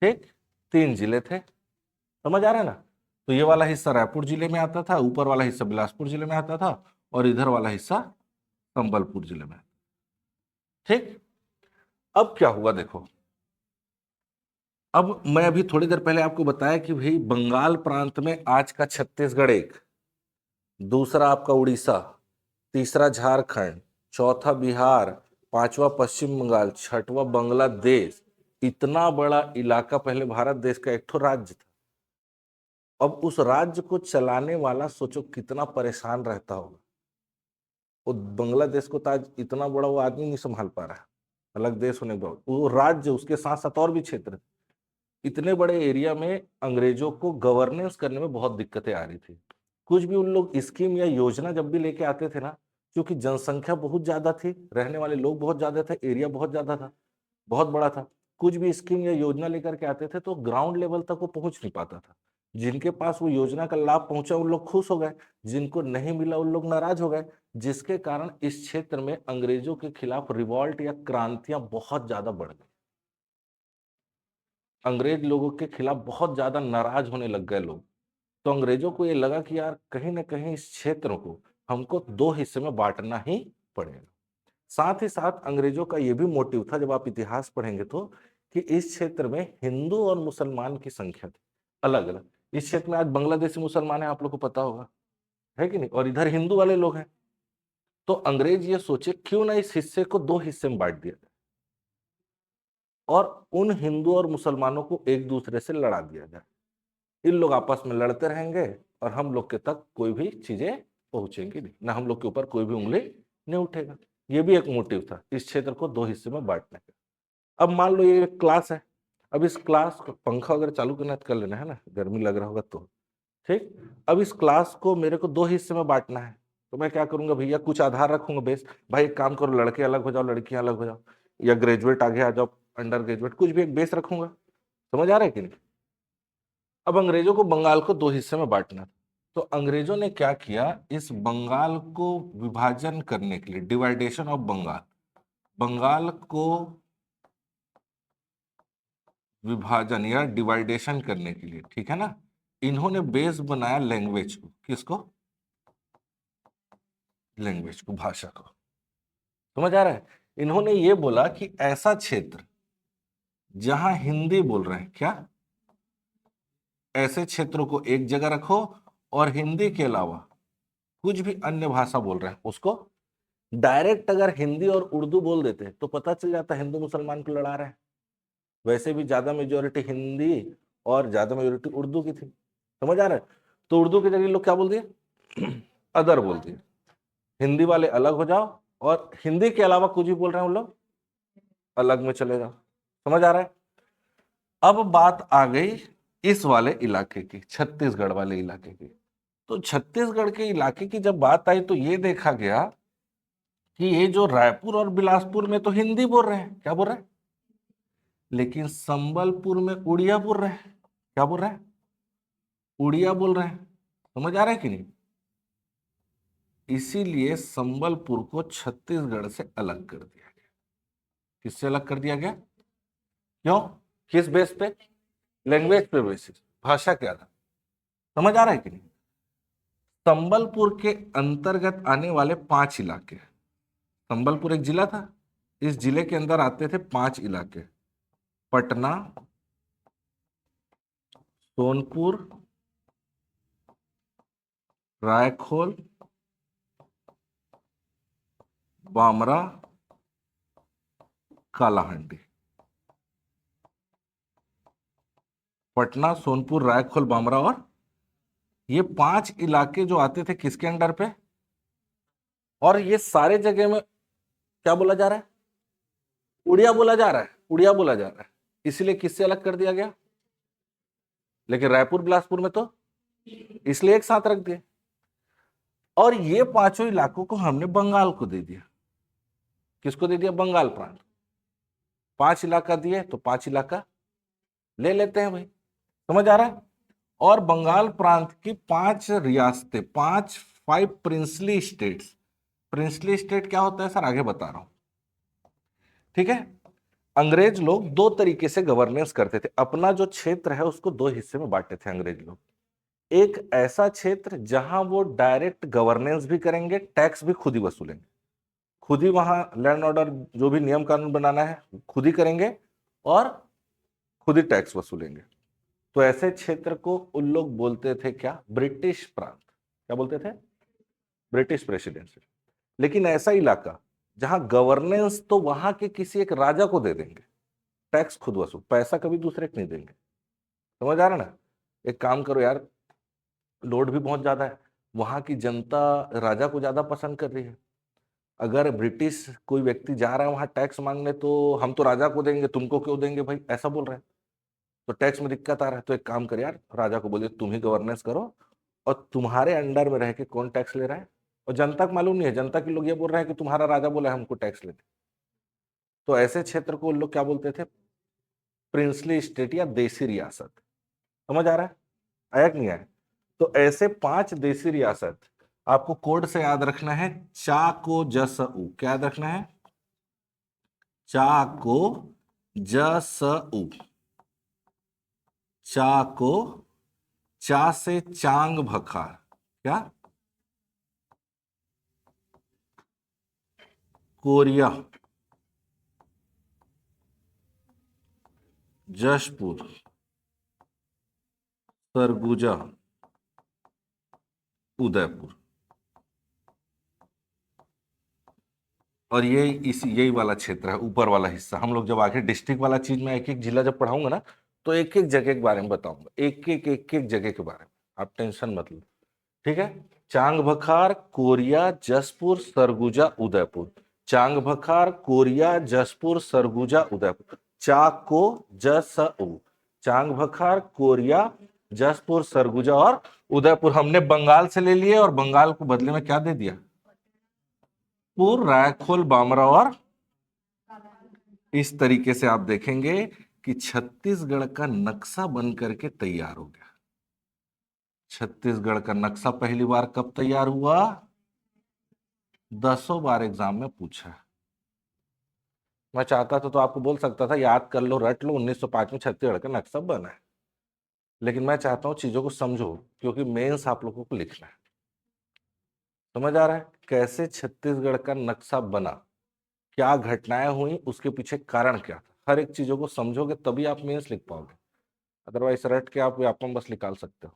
S1: ठीक, 3 जिले थे, समझ आ रहा है ना। तो ये वाला हिस्सा रायपुर जिले में आता था, ऊपर वाला हिस्सा बिलासपुर जिले में आता था, और इधर वाला हिस्सा संबलपुर जिले में, ठीक। अब क्या हुआ देखो, अब मैं अभी थोड़ी देर पहले आपको बताया कि भाई बंगाल प्रांत में आज का छत्तीसगढ़ एक, दूसरा आपका उड़ीसा, तीसरा झारखंड, चौथा बिहार, पांचवा पश्चिम बंगाल, छठवा बांग्लादेश, इतना बड़ा इलाका पहले भारत देश का एक ठो राज्य था। अब उस राज्य को चलाने वाला सोचो कितना परेशान रहता होगा। वो बांग्लादेश को तो आज इतना बड़ा वो आदमी नहीं संभाल पा रहा है, अलग देश होने के बाद वो राज्य, उसके साथ साथ और भी क्षेत्र, इतने बड़े एरिया में अंग्रेजों को गवर्नेंस करने में बहुत दिक्कतें आ रही थी। कुछ भी उन लोग स्कीम या योजना जब भी लेके आते थे ना, क्योंकि जनसंख्या बहुत ज्यादा थी, रहने वाले लोग बहुत ज्यादा थे, एरिया बहुत ज्यादा था, बहुत बड़ा था, कुछ भी स्कीम या योजना लेकर के आते थे तो ग्राउंड लेवल तक वो पहुंच नहीं पाता था। जिनके पास वो योजना का लाभ पहुंचा उन लोग खुश हो गए, जिनको नहीं मिला उन लोग नाराज हो गए, जिसके कारण इस क्षेत्र में अंग्रेजों के खिलाफ रिवॉल्ट या क्रांतियां बहुत ज्यादा बढ़ गई। अंग्रेज लोगों के खिलाफ बहुत ज्यादा नाराज होने लग गए लोग। तो अंग्रेजों को ये लगा कि यार कहीं ना कहीं इस क्षेत्र को हमको 2 हिस्से में बांटना ही पड़ेगा। साथ ही साथ अंग्रेजों का ये भी मोटिव था, जब आप इतिहास पढ़ेंगे तो, कि इस क्षेत्र में हिंदू और मुसलमान की संख्या थी अलग अलग। इस क्षेत्र में आज बांग्लादेशी मुसलमान है, आप लोग को पता होगा, है कि नहीं, और इधर हिंदू वाले लोग हैं। तो अंग्रेज ये सोचे क्यों ना इस हिस्से को 2 हिस्से में बांट दिया जाए, और उन हिंदू और मुसलमानों को एक दूसरे से लड़ा दिया जाए। इन लोग आपस में लड़ते रहेंगे और हम लोग के तक कोई भी चीजें पहुंचेंगी नहीं, ना हम लोग के ऊपर कोई भी उंगली नहीं उठेगा। ये भी एक मोटिव था इस क्षेत्र को 2 हिस्से में बांटने का। अब मान लो ये एक क्लास है, अब इस क्लास को पंखा अगर चालू करना है तो कर लेना है ना, गर्मी लग रहा होगा तो, ठीक। अब इस क्लास को मेरे को 2 हिस्से में बांटना है, तो मैं क्या करूंगा भैया, कुछ आधार रखूंगा बेस, भाई एक काम करो, लड़के अलग हो जाओ, लड़कियां अलग हो जाओ, या ग्रेजुएट आगे आ जाओ, अंडर ग्रेजुएट, कुछ भी एक बेस रखूंगा। समझ आ रहा है कि नहीं। अब अंग्रेजों को बंगाल को 2 हिस्से में बांटना था, तो अंग्रेजों ने क्या किया, इस बंगाल को विभाजन करने के लिए, डिवाइडेशन ऑफ बंगाल, बंगाल को विभाजन या डिवाइडेशन करने के लिए, ठीक है ना, इन्होंने बेस बनाया लैंग्वेज को, किसको, लैंग्वेज को, भाषा को। समझ आ रहा है। इन्होंने ये बोला कि ऐसा क्षेत्र जहां हिंदी बोल रहे हैं, क्या, ऐसे क्षेत्रों को एक जगह रखो, और हिंदी के अलावा कुछ भी अन्य भाषा बोल रहे हैं उसको, डायरेक्ट अगर हिंदी और उर्दू बोल देते तो पता चल जाता हिंदू मुसलमान को लड़ा रहे हैं। वैसे भी ज्यादा मेजोरिटी हिंदी और ज्यादा मेजोरिटी उर्दू की थी, समझ आ रहा है। तो उर्दू की जगह लोग क्या बोल दिए, अदर बोल दिए, हिंदी वाले अलग हो जाओ, और हिंदी के अलावा कुछ भी बोल रहे हैं वो लोग अलग में चले जाओ। समझ आ रहा है। अब बात आ गई इस वाले इलाके की, छत्तीसगढ़ वाले इलाके की। तो छत्तीसगढ़ के इलाके की जब बात आई तो ये देखा गया कि ये जो रायपुर और बिलासपुर में तो हिंदी बोल रहे हैं, क्या बोल रहे हैं, लेकिन संबलपुर में उड़िया बोल रहे हैं, क्या बोल रहे हैं, उड़िया बोल रहे हैं। समझ आ रहा है कि नहीं। इसीलिए संबलपुर को छत्तीसगढ़ से अलग कर दिया गया। किससे अलग कर दिया गया? क्यों? किस बेस पे? लैंग्वेज पे बेसिस, भाषा के आधार। समझ आ रहा है कि नहीं? संबलपुर के अंतर्गत आने वाले 5 इलाके, संबलपुर एक जिला था, इस जिले के अंदर आते थे 5 इलाके, पटना, सोनपुर, रायखोल, बामरा, कालाहांडी। पटना, सोनपुर, रायखोल, बामरा और ये 5 इलाके जो आते थे किसके अंडर पे? और ये सारे जगह में क्या बोला जा रहा है? उड़िया बोला जा रहा है, उड़िया बोला जा रहा है, इसलिए किससे अलग कर दिया गया? लेकिन रायपुर बिलासपुर में तो इसलिए एक साथ रख दिए। और ये 5 इलाकों को हमने बंगाल को दे दिया। किसको दे दिया? बंगाल प्रांत। 5 इलाका दिए तो 5 इलाका ले लेते हैं भाई। समझ आ रहा है? और बंगाल प्रांत की 5 रियासतें, 5 प्रिंसली स्टेट्स। प्रिंसली स्टेट क्या होता है सर? आगे बता रहा हूं, ठीक है। अंग्रेज लोग 2 तरीके से गवर्नेंस करते थे। अपना जो क्षेत्र है उसको 2 हिस्से में बांटते थे अंग्रेज लोग। एक ऐसा क्षेत्र जहां वो डायरेक्ट गवर्नेंस भी करेंगे, टैक्स भी खुद ही वसूलेंगे, खुद ही वहां लैंड ऑर्डर जो भी नियम कानून बनाना है खुद ही करेंगे और खुद ही टैक्स वसूलेंगे। तो ऐसे क्षेत्र को उन लोग बोलते थे क्या? ब्रिटिश प्रांत। क्या बोलते थे? British presidency. लेकिन ऐसा इलाका जहां गवर्नेंस तो वहां के किसी एक राजा को दे देंगे, टैक्स खुद वसूल, पैसा कभी दूसरे को नहीं देंगे। समझ आ रहा ना? एक काम करो यार, लोड भी बहुत ज्यादा है, वहां की जनता राजा को ज्यादा पसंद कर रही है। अगर ब्रिटिश कोई व्यक्ति जा रहा है वहां टैक्स मांगने, तो हम तो राजा को देंगे, तुमको क्यों देंगे भाई, ऐसा बोल रहे हैं। तो टैक्स में दिक्कत आ रहा है, तो एक काम कर यार, राजा को बोलिए तुम ही गवर्नेंस करो, और तुम्हारे अंडर में रह के कौन टैक्स ले रहा है? और जनता को मालूम नहीं है, जनता के लोग ये बोल रहे हैं कि तुम्हारा राजा बोला है हमको टैक्स लेते। तो ऐसे क्षेत्र को लोग क्या बोलते थे? प्रिंसली स्टेट या देसी रियासत। समझ आ रहा है? आया कि नहीं आया? तो ऐसे 5 देसी रियासत आपको कोड से याद रखना है, चा को जस उ। क्या याद रखना है? चा को जस उ। चा को, चा से चांग भखार, क्या? कोरिया, जशपुर, सरगुजा, उदयपुर। और ये यही वाला क्षेत्र है, ऊपर वाला हिस्सा। हम लोग जब आगे डिस्ट्रिक्ट वाला चीज में एक एक जिला जब पढ़ाऊंगा ना, तो एक एक जगह के बारे में बताऊंगा, एक एक जगह के बारे में, आप टेंशन मत लो, ठीक है। चांग बखार, कोरिया, जसपुर, सरगुजा, उदयपुर। चांग बखार, कोरिया, जसपुर, सरगुजा, उदयपुर। चाको जसउ। चांग बखार, कोरिया, जसपुर, सरगुजा और उदयपुर हमने बंगाल से ले लिए, और बंगाल को बदले में क्या दे दिया? पूर, रायखोल, बामरा और। इस तरीके से आप देखेंगे कि छत्तीसगढ़ का नक्शा बन करके तैयार हो गया। छत्तीसगढ़ का नक्शा पहली बार कब तैयार हुआ? 10 बार एग्जाम में पूछा है। मैं चाहता था तो आपको बोल सकता था याद कर लो, रट लो, 1905 में छत्तीसगढ़ का नक्शा बना है। लेकिन मैं चाहता हूं चीजों को समझो, क्योंकि मेंस आप लोगों को लिखना है। समझ आ रहा है कैसे छत्तीसगढ़ का नक्शा बना, क्या घटनाएं हुई, उसके पीछे कारण क्या था? हर एक चीजों को समझोगे तभी आप मेंस लिख पाओगे, अदरवाइज रट के आप व्यापम बस निकाल सकते हो।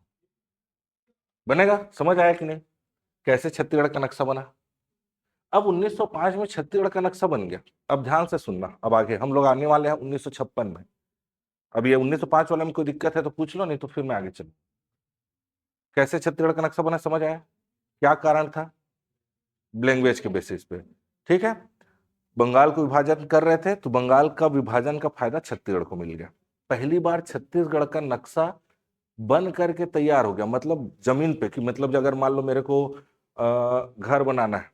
S1: बनेगा? समझ आया कि नहीं कैसे छत्तीसगढ़ का नक्शा बना? अब 1905 में छत्तीसगढ़ का नक्शा बन गया। अब ध्यान से सुनना, अब आगे हम लोग आने वाले हैं 1956 में। अब ये 1905 वाले में कोई दिक्कत है तो पूछ लो, नहीं तो फिर मैं आगे चलूं। कैसे छत्तीसगढ़ का नक्शा बना समझ आया? क्या कारण था? लैंग्वेज के बेसिस पे, ठीक है। बंगाल को विभाजन कर रहे थे, तो बंगाल का विभाजन का फायदा छत्तीसगढ़ को मिल गया। पहली बार छत्तीसगढ़ का नक्शा बन करके तैयार हो गया, मतलब जमीन पे, कि मतलब अगर मान लो मेरे को घर बनाना है,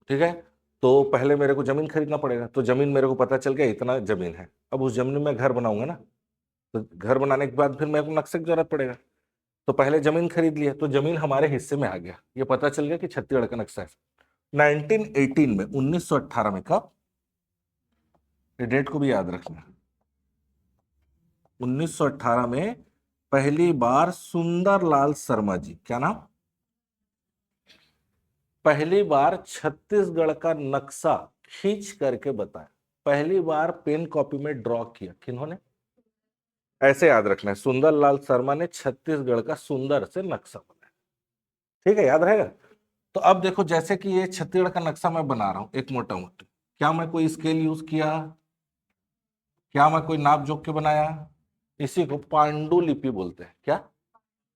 S1: ठीक है, तो पहले मेरे को जमीन खरीदना पड़ेगा, तो जमीन मेरे को पता चल गया इतना जमीन है, अब उस जमीन में घर बनाऊंगा ना, तो घर बनाने के बाद फिर मेरे को नक्शे की जरूरत पड़ेगा। तो पहले जमीन खरीद लिया, तो जमीन हमारे हिस्से में आ गया, ये पता चल गया कि छत्तीसगढ़ का नक्शा है। 1918 में, 1918 में कब, ये डेट को भी याद रखना, 1918 में पहली बार सुंदरलाल शर्मा जी, क्या नाम, पहली बार छत्तीसगढ़ का नक्शा खींच करके बताया, पहली बार पेन कॉपी में ड्रॉ किया, किन्होंने, ऐसे याद रखना है, सुंदरलाल शर्मा ने छत्तीसगढ़ का सुंदर से नक्शा बनाया। ठीक है, याद रहेगा। तो अब देखो, जैसे कि ये छत्तीसगढ़ का नक्शा मैं बना रहा हूं एक मोटा मोटी, क्या मैं कोई स्केल यूज किया, क्या मैं कोई नाप जोक के बनाया, इसी को पांडुलिपि बोलते हैं। क्या,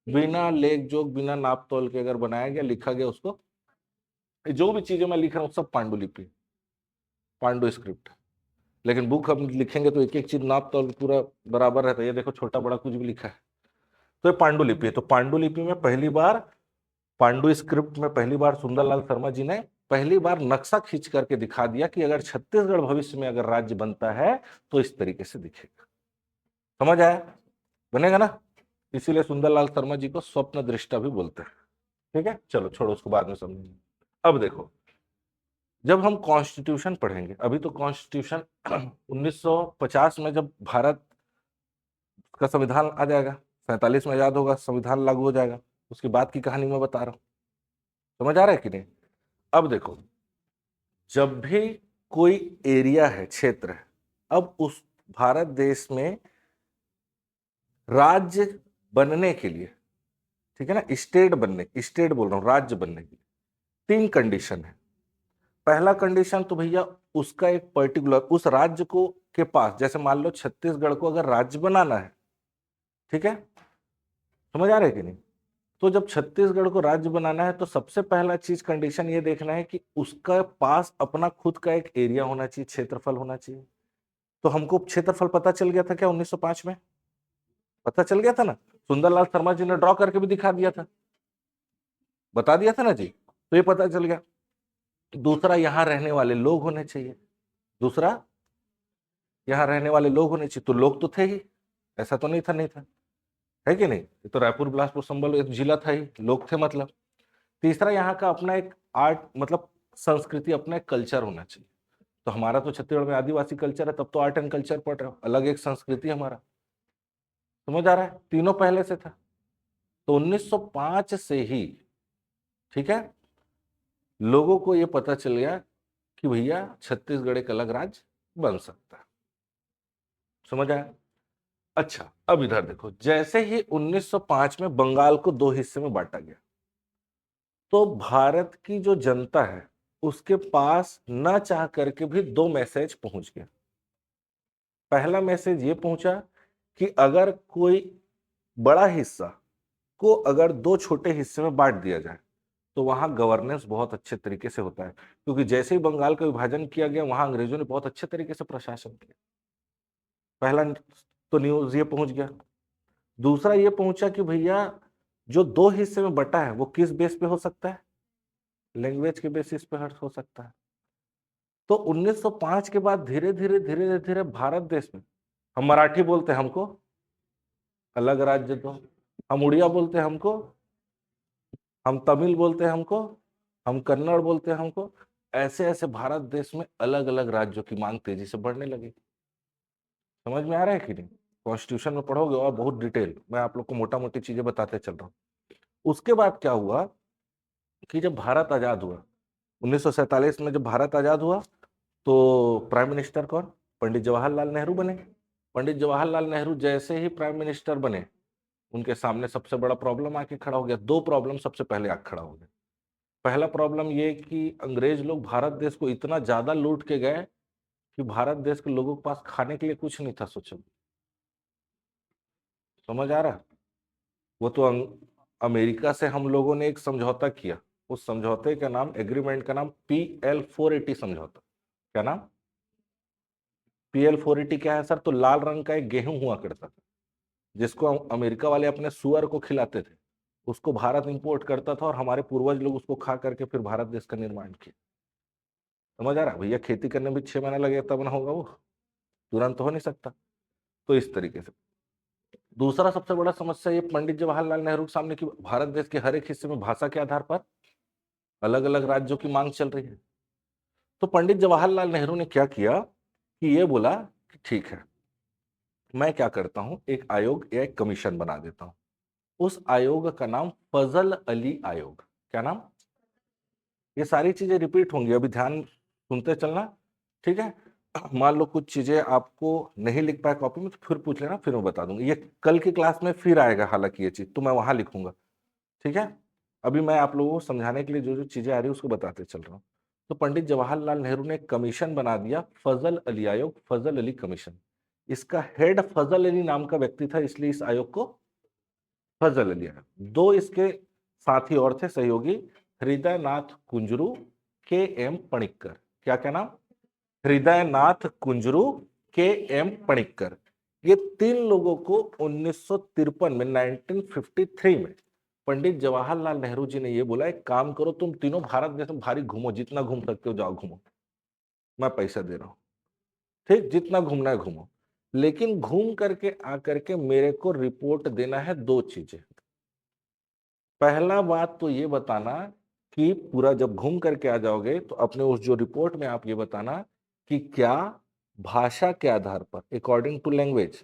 S1: बिना लेख जोक, बिना नाप तोल के अगर बनाया गया, लिखा गया, उसको, जो भी चीजें मैं लिख रहा हूं सब पांडुलिपि, पांडु स्क्रिप्ट। लेकिन बुक हम लिखेंगे तो एक एक चीज नाप तोल पूरा बराबर रहता है, ये देखो छोटा बड़ा कुछ भी लिखा है, तो ये पांडुलिपि है। तो पांडुलिपि में पहली बार, पांडु स्क्रिप्ट में पहली बार सुंदरलाल शर्मा जी ने पहली बार नक्शा खींच करके दिखा दिया कि अगर छत्तीसगढ़ भविष्य में अगर राज्य बनता है तो इस तरीके से दिखेगा। समझ आया, बनेगा ना, इसीलिए सुंदरलाल शर्मा जी को स्वप्न दृष्टा भी बोलते हैं। ठीक है, चलो छोड़ो, उसको बाद में समझेंगे। अब देखो, जब हम कॉन्स्टिट्यूशन पढ़ेंगे, अभी तो कॉन्स्टिट्यूशन 1950 में जब भारत का संविधान आ जाएगा, 47 में आजाद होगा, संविधान लागू हो जाएगा, उसके बाद की कहानी मैं बता रहा हूं। समझ आ रहा है कि नहीं। अब देखो, जब भी कोई एरिया है, क्षेत्र है, अब उस भारत देश में राज्य बनने के लिए, ठीक है ना, स्टेट बनने, स्टेट बोल रहा हूं, राज्य बनने के लिए 3 कंडीशन है। पहला कंडीशन तो भैया उसका एक पर्टिकुलर, उस राज्य को के पास, जैसे मान लो छत्तीसगढ़ को अगर राज्य बनाना है, ठीक है, समझ आ रहा है कि नहीं, तो जब छत्तीसगढ़ को राज्य बनाना है तो सबसे पहला चीज कंडीशन ये देखना है कि उसका पास अपना खुद का एक एरिया होना चाहिए, क्षेत्रफल होना चाहिए। तो हमको क्षेत्रफल पता चल गया था क्या 1905 में, पता चल गया था ना, सुंदरलाल शर्मा जी ने ड्रॉ करके भी दिखा दिया था, बता दिया था ना जी, तो ये पता चल गया। दूसरा, यहां रहने वाले लोग होने चाहिए, दूसरा, यहां रहने वाले लोग होने चाहिए, तो लोग तो थे ही, ऐसा तो नहीं था, नहीं था, है कि नहीं, ये तो रायपुर बिलासपुर संबल एक जिला था ही, लोग थे मतलब। तीसरा, यहाँ का अपना एक आर्ट, मतलब संस्कृति, अपना एक कल्चर होना चाहिए। तो हमारा तो छत्तीसगढ़ में आदिवासी कल्चर है, तब तो आर्ट एंड कल्चर पढ़ रहे हो, अलग एक संस्कृति हमारा। समझ आ रहा है, तीनों पहले से था। तो 1905 से ही, ठीक है, लोगों को यह पता चल गया कि भैया छत्तीसगढ़ एक अलग राज्य बन सकता है। समझ आया। अच्छा, अब इधर देखो, जैसे ही 1905 में बंगाल को 2 हिस्से में बांटा गया, तो भारत की जो जनता है उसके पास ना चाह करके भी 2 मैसेज पहुंच गया। पहला मैसेज ये पहुंचा कि अगर कोई बड़ा हिस्सा को अगर 2 छोटे हिस्से में बांट दिया जाए तो वहां गवर्नेंस बहुत अच्छे तरीके से होता है, क्योंकि जैसे ही बंगाल का विभाजन किया गया वहां अंग्रेजों ने बहुत अच्छे तरीके से प्रशासन किया। पहला तो न्यूज ये पहुंच गया। दूसरा ये पहुंचा कि भैया जो 2 हिस्से में बटा है वो किस बेस पे हो सकता है, लैंग्वेज के बेसिस पे हो सकता है। तो 1905 के बाद धीरे धीरे धीरे धीरे भारत देश में, हम मराठी बोलते हैं, हमको अलग राज्य दो, हम उड़िया बोलते हैं, हमको, हम तमिल बोलते हैं, हमको, हम कन्नड़ बोलते हैं, हमको, ऐसे ऐसे भारत देश में अलग अलग राज्यों की मांग तेजी से बढ़ने लगी। समझ में आ रहा है कि नहीं। कॉन्स्टिट्यूशन में पढ़ोगे और बहुत डिटेल, मैं आप लोग को मोटा मोटी चीजें बताते चल रहा हूँ। उसके बाद क्या हुआ कि जब भारत आजाद हुआ, 1947 में जब भारत आजाद हुआ, तो प्राइम मिनिस्टर कौन, पंडित जवाहरलाल नेहरू बने। पंडित जवाहरलाल नेहरू जैसे ही प्राइम मिनिस्टर बने, उनके सामने सबसे बड़ा प्रॉब्लम आके खड़ा हो गया। 2 प्रॉब्लम सबसे पहले आके खड़ा हो गया। पहला प्रॉब्लम ये कि अंग्रेज लोग भारत देश को इतना ज्यादा लूट के गए कि भारत देश के लोगों के पास खाने के लिए कुछ नहीं था, सोचो। समझ आ रहा। वो तो अमेरिका से हम लोगों ने एक समझौता किया, उस समझौते का नाम, एग्रीमेंट का नाम PL480 समझौता। क्या नाम, PL480 क्या है सर, तो लाल रंग का एक गेहूं हुआ करता था जिसको अमेरिका वाले अपने सुअर को खिलाते थे, उसको भारत इंपोर्ट करता था और हमारे पूर्वज लोग उसको खा करके फिर भारत देश का निर्माण किया। समझ आ रहा भैया, खेती करने में 6 महीना लगे तब ना होगा वो, तुरंत तो हो नहीं सकता। तो इस तरीके से दूसरा सबसे बड़ा समस्या ये पंडित जवाहरलाल नेहरू के सामने कि भारत देश के हर एक हिस्से में भाषा के आधार पर अलग अलग राज्यों की मांग चल रही है। तो पंडित जवाहरलाल नेहरू ने क्या किया कि ये बोला कि ठीक है, मैं क्या करता हूं, एक आयोग या एक कमीशन बना देता हूं। उस आयोग का नाम फजल अली आयोग। क्या नाम? ये सारी चीजें रिपीट होंगी, अभी ध्यान सुनते चलना, ठीक है। मान लो कुछ चीजें आपको नहीं लिख पाए कॉपी में तो फिर पूछ लेना, फिर मैं बता दूंगा। ये कल की क्लास में फिर आएगा, हालांकि ये चीज तो मैं वहां लिखूंगा, ठीक है। अभी मैं आप लोगों को समझाने के लिए जो जो चीजें आ रही है उसको बताते चल रहा हूँ। तो पंडित जवाहरलाल नेहरू ने एक कमीशन बना दिया, फजल अली आयोग, फजल अली कमीशन। इसका हेड फजल अली नाम का व्यक्ति था, इसलिए इस आयोग को फजल अली आयोग। दो इसके साथी और थे सहयोगी, हृदयनाथ कुंजरू, के एम पणिक्कर। क्या क्या नाम? हृदयनाथ कुंजरू, के एम पणिक्कर। ये तीन लोगों को 1953 में 1953 में पंडित जवाहरलाल नेहरू जी ने ये बोला, एक काम करो तुम तीनों भारत देश में भारी घूमो, जितना घूम सकते हो जाओ घूमो, मैं पैसा दे रहा हूं, ठीक, जितना घूमना है घूमो, लेकिन घूम करके आकर के मेरे को रिपोर्ट देना है दो चीजें। पहला बात तो ये बताना कि पूरा जब घूम करके आ जाओगे तो अपने उस जो रिपोर्ट में आप ये बताना कि क्या भाषा के आधार पर, अकॉर्डिंग टू लैंग्वेज,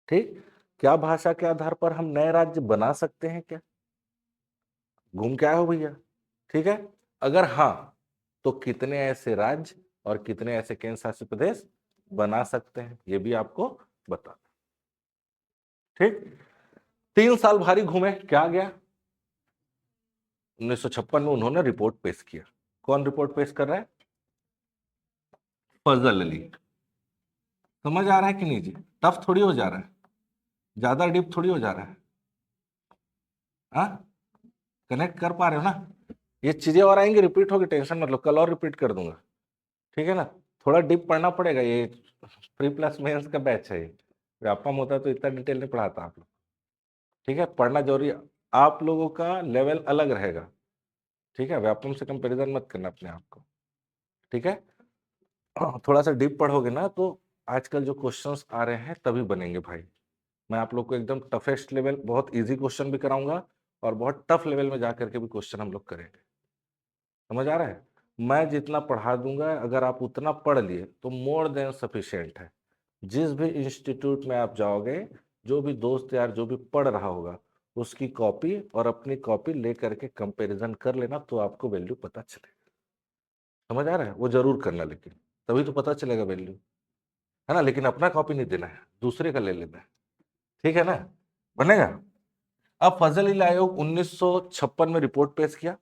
S1: ठीक, क्या भाषा के आधार पर हम नए राज्य बना सकते हैं क्या? घूम के आए हो भैया, ठीक है। अगर हाँ, तो कितने ऐसे राज्य और कितने ऐसे केंद्र शासित प्रदेश बना सकते हैं, ये भी आपको बता, ठीक। 3 साल भारी घूमे, क्या गया? 1956 में उन्होंने रिपोर्ट पेश किया। कौन रिपोर्ट पेश कर रहा है? फजल अली। समझ आ रहा है कि नहीं जी? टफ थोड़ी हो जा रहा है, ज्यादा डीप थोड़ी हो जा रहा है, हाँ? कनेक्ट कर पा रहे हो ना? ये चीजें और आएंगी, रिपीट होगी, टेंशन मत लो, कल और रिपीट कर दूंगा, ठीक है ना। थोड़ा डीप पढ़ना पड़ेगा, ये प्री प्लस मेंस का बैच है, ये व्यापम होता तो इतना डिटेल नहीं पढ़ाता आप लोग, ठीक है। पढ़ना जरूरी है, आप लोगों का लेवल अलग रहेगा, ठीक है। व्यापम से कंपैरिजन मत करना अपने आप को, ठीक है। थोड़ा सा डीप पढ़ोगे ना तो आजकल जो क्वेश्चंस आ रहे हैं तभी बनेंगे भाई। मैं आप लोग को एकदम टफेस्ट लेवल, बहुत इजी क्वेश्चन भी कराऊंगा और बहुत टफ लेवल में जाकर के भी क्वेश्चन हम लोग करेंगे। समझ आ रहा है? मैं जितना पढ़ा दूंगा, अगर आप उतना पढ़ लिए तो मोर देन सफिशिएंट है। जिस भी इंस्टीट्यूट में आप जाओगे, जो भी दोस्त यार जो भी पढ़ रहा होगा, उसकी कॉपी और अपनी कॉपी लेकर के कंपैरिजन कर लेना, तो आपको वैल्यू पता चलेगा। समझ आ रहा है? वो जरूर करना, लेकिन तभी तो पता चलेगा वैल्यू, है ना। लेकिन अपना कॉपी नहीं देना है, दूसरे का ले लेना है, ठीक है ना। बनेगा। अब फजल इल आयोग 1956 में रिपोर्ट पेश किया।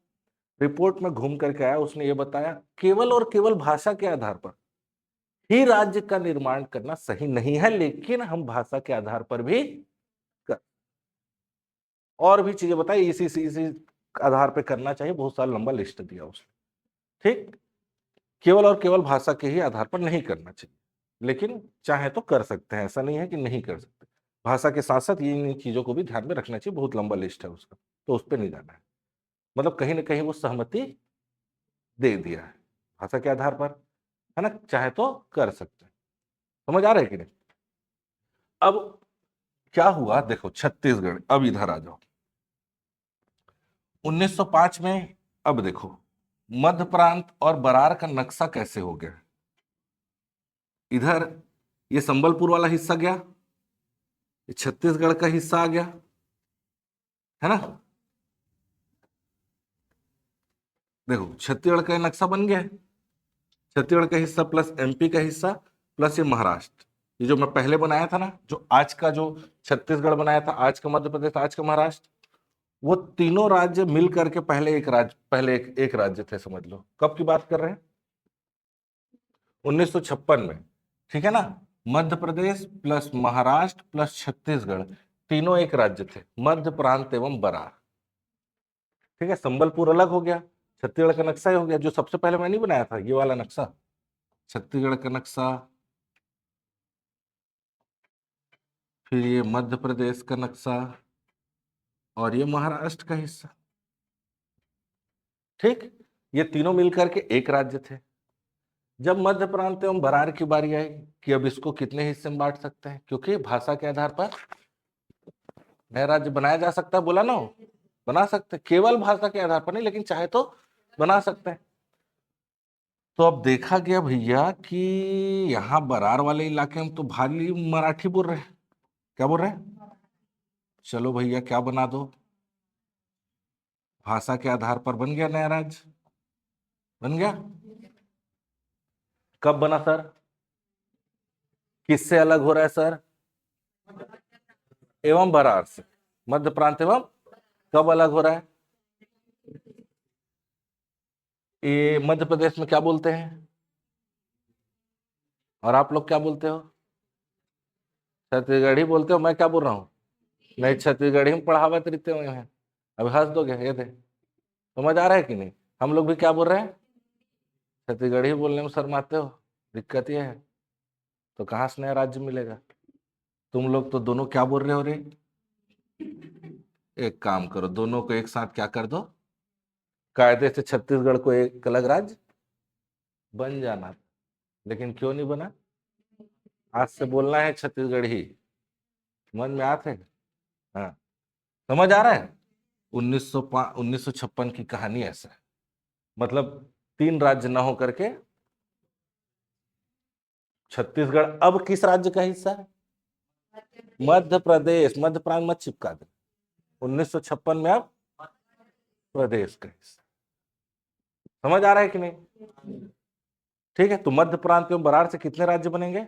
S1: रिपोर्ट में घूम करके आया, उसने ये बताया केवल और केवल भाषा के आधार पर ही राज्य का निर्माण करना सही नहीं है, लेकिन हम भाषा के आधार पर भी कर, और भी चीजें बताई, इसी आधार पर करना चाहिए, बहुत सारा लंबा लिस्ट दिया उसने, ठीक। केवल और केवल भाषा के ही आधार पर नहीं करना चाहिए, लेकिन चाहे तो कर सकते हैं, ऐसा नहीं है कि नहीं कर सकते। भाषा के साथ साथ इन चीजों को भी ध्यान में रखना चाहिए, बहुत लंबा लिस्ट है उसका, तो उस पर नहीं जाना है। मतलब कहीं ना कहीं वो सहमति दे दिया है भाषा के आधार पर, है ना, चाहे तो कर सकते हैं। समझ आ रहा है कि नहीं? अब क्या हुआ देखो, छत्तीसगढ़, अब इधर आ जाओ 1905 में। अब देखो मध्य प्रांत और बरार का नक्शा कैसे हो गया। इधर ये संबलपुर वाला हिस्सा गया, ये छत्तीसगढ़ का हिस्सा आ गया, है ना। देखो छत्तीसगढ़ का नक्शा बन गया है, छत्तीसगढ़ का हिस्सा प्लस एमपी का हिस्सा प्लस ये महाराष्ट्र, ये जो मैं पहले बनाया था ना, जो आज का जो छत्तीसगढ़ बनाया था, आज का मध्य प्रदेश, आज का महाराष्ट्र, वो तीनों राज्य मिल करके पहले एक राज्य, पहले एक राज्य थे, समझ लो। कब की बात कर रहे हैं? 1956 में, ठीक है ना। मध्य प्रदेश प्लस महाराष्ट्र प्लस छत्तीसगढ़, तीनों एक राज्य थे, मध्य प्रांत एवं बरार, ठीक है। संबलपुर अलग हो गया, छत्तीसगढ़ का नक्शा ही हो गया, जो सबसे पहले मैं नहीं बनाया था ये वाला नक्शा, छत्तीसगढ़ का नक्शा, फिर ये मध्य प्रदेश का नक्शा और ये महाराष्ट्र का हिस्सा, ठीक। ये तीनों मिलकर के एक राज्य थे। जब मध्य प्रांत एवं बरार की बारी आई कि अब इसको कितने हिस्से में बांट सकते हैं, क्योंकि भाषा के आधार पर नया राज्य बनाया जा सकता है, बोला ना, बना सकते, केवल भाषा के आधार पर नहीं, लेकिन चाहे तो बना सकते हैं। तो अब देखा गया भैया कि यहाँ बरार वाले इलाके में तो भारी मराठी बोल रहे हैं। क्या बोल रहे हैं? चलो भैया क्या बना दो, भाषा के आधार पर बन गया नया राज्य, बन गया। कब बना सर? किससे अलग हो रहा है सर? एवं बरार से, मध्य प्रांत एवं, कब अलग हो रहा है? ये मध्य प्रदेश में क्या बोलते हैं और आप लोग क्या बोलते हो? छत्तीसगढ़ी बोलते हो। मैं क्या बोल रहा हूँ? नहीं, छत्तीसगढ़ी में पढ़ावत रहते हो यहाँ। अभी हंस दोगे, ये दे, समझ आ रहा है कि नहीं? हम लोग भी क्या बोल रहे हैं? छत्तीसगढ़ी बोलने में शर्माते हो, दिक्कत ये है। तो कहाँ से नया राज्य मिलेगा? तुम लोग तो दोनों क्या बोल रहे हो रे? एक काम करो, दोनों को एक साथ क्या कर दो, कायदे से छत्तीसगढ़ को एक अलग राज्य बन जाना। लेकिन क्यों नहीं बना? आज से बोलना है छत्तीसगढ़ी, समझ में आते हैं? हाँ, समझ आ रहा है? 1956 की कहानी ऐसा है, मतलब 3 राज्य न हो करके छत्तीसगढ़ अब किस राज्य का हिस्सा है? मध्य प्रदेश। मध्य प्रांत मत चिपका दे, 1956 में अब प्रदेश का हिस्सा। समझ आ रहा है कि नहीं? ठीक है, तो मध्य प्रांत एवं बरार से कितने राज्य बनेंगे?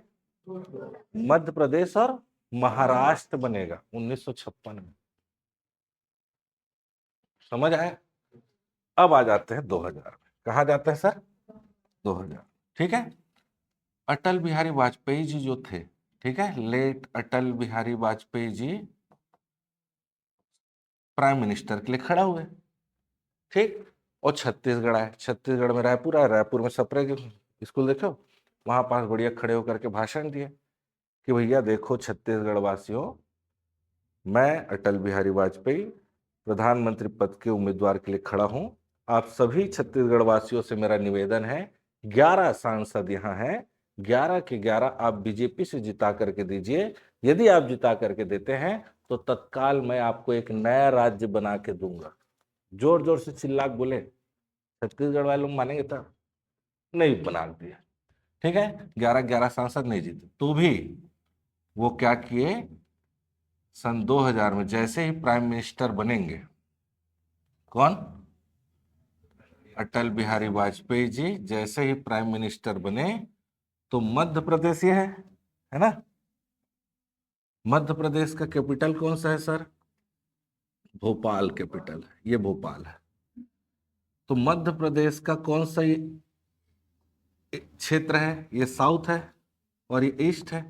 S1: मध्य प्रदेश और महाराष्ट्र बनेगा 1956 में। समझ आया? अब आ जाते हैं 2000 में। कहा जाते हैं सर? 2000। ठीक है, अटल बिहारी वाजपेयी जी जो थे, ठीक है, late Atal Bihari Vajpayee ji prime minister के लिए खड़ा हुए। ठीक, और छत्तीसगढ़ आए, छत्तीसगढ़ में रायपुर आए, रायपुर में सप्रे स्कूल देखो, वहां पास बढ़िया खड़े होकर के भाषण दिए कि भैया देखो छत्तीसगढ़ वासियों, मैं अटल बिहारी वाजपेयी प्रधानमंत्री पद के उम्मीदवार के लिए खड़ा हूं। आप सभी छत्तीसगढ़ वासियों से मेरा निवेदन है, 11 सांसद यहाँ हैं, 11 के 11 आप बीजेपी से जिता करके दीजिए। यदि आप जिता करके देते हैं तो तत्काल मैं आपको एक नया राज्य बना के दूंगा। जोर जोर से चिल्ला के बोले, छत्तीसगढ़ वाले लोग मानेंगे तब? नहीं, बना दिया। ठीक है, 11 सांसद नहीं जीते तो भी वो क्या किए, सन 2000 में जैसे ही प्राइम मिनिस्टर बनेंगे, कौन? अटल बिहारी वाजपेयी जी जैसे ही प्राइम मिनिस्टर बने तो मध्य प्रदेश ये है ना, मध्य प्रदेश का कैपिटल कौन सा है सर? भोपाल कैपिटल है, ये भोपाल है। तो मध्य प्रदेश का कौन सा ये क्षेत्र है? ये साउथ है और ये ईस्ट है।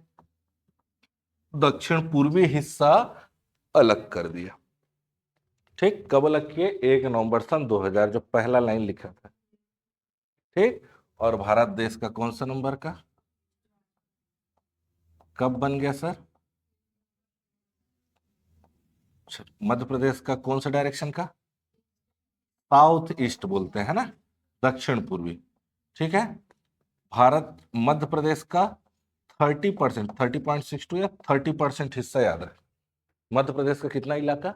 S1: दक्षिण पूर्वी हिस्सा अलग कर दिया। ठीक, कब अलग किए? 1 नवंबर सन 2000, जो पहला लाइन लिखा था। ठीक, और भारत देश का कौन सा नंबर का, कब बन गया सर? मध्य प्रदेश का कौन सा डायरेक्शन का? साउथ ईस्ट बोलते हैं ना, दक्षिण पूर्वी। ठीक है, भारत मध्य प्रदेश का 30%, 30.62 या 30% हिस्सा याद है। मध्य प्रदेश का कितना इलाका?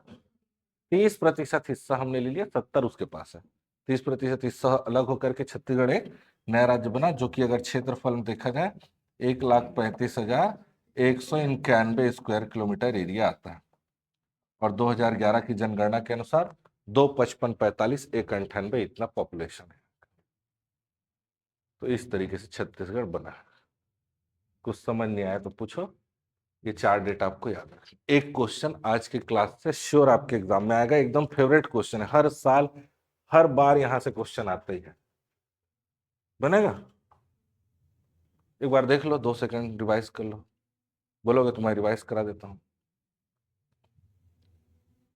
S1: 30% हिस्सा हमने ले लिया, 70 उसके पास है। 30% हिस्सा अलग होकर के छत्तीसगढ़ एक नया राज्य बना, जो कि अगर क्षेत्रफल में देखा जाए 1,35,191 स्क्वायर किलोमीटर एरिया आता है। और 2011 की जनगणना के अनुसार 2,55,45 198 इतना पॉपुलेशन है। तो इस तरीके से छत्तीसगढ़ बना है। कुछ समझ नहीं आया तो पूछो, ये 4 डेटा आपको याद रखना। एक क्वेश्चन आज की क्लास से श्योर आपके एग्जाम में आएगा, एकदम फेवरेट क्वेश्चन है, हर साल हर बार यहां से क्वेश्चन आता ही है, बनेगा। एक बार देख लो, 2 सेकंड रिवाइज कर लो, बोलोगे तो मैं रिवाइज करा देता हूँ।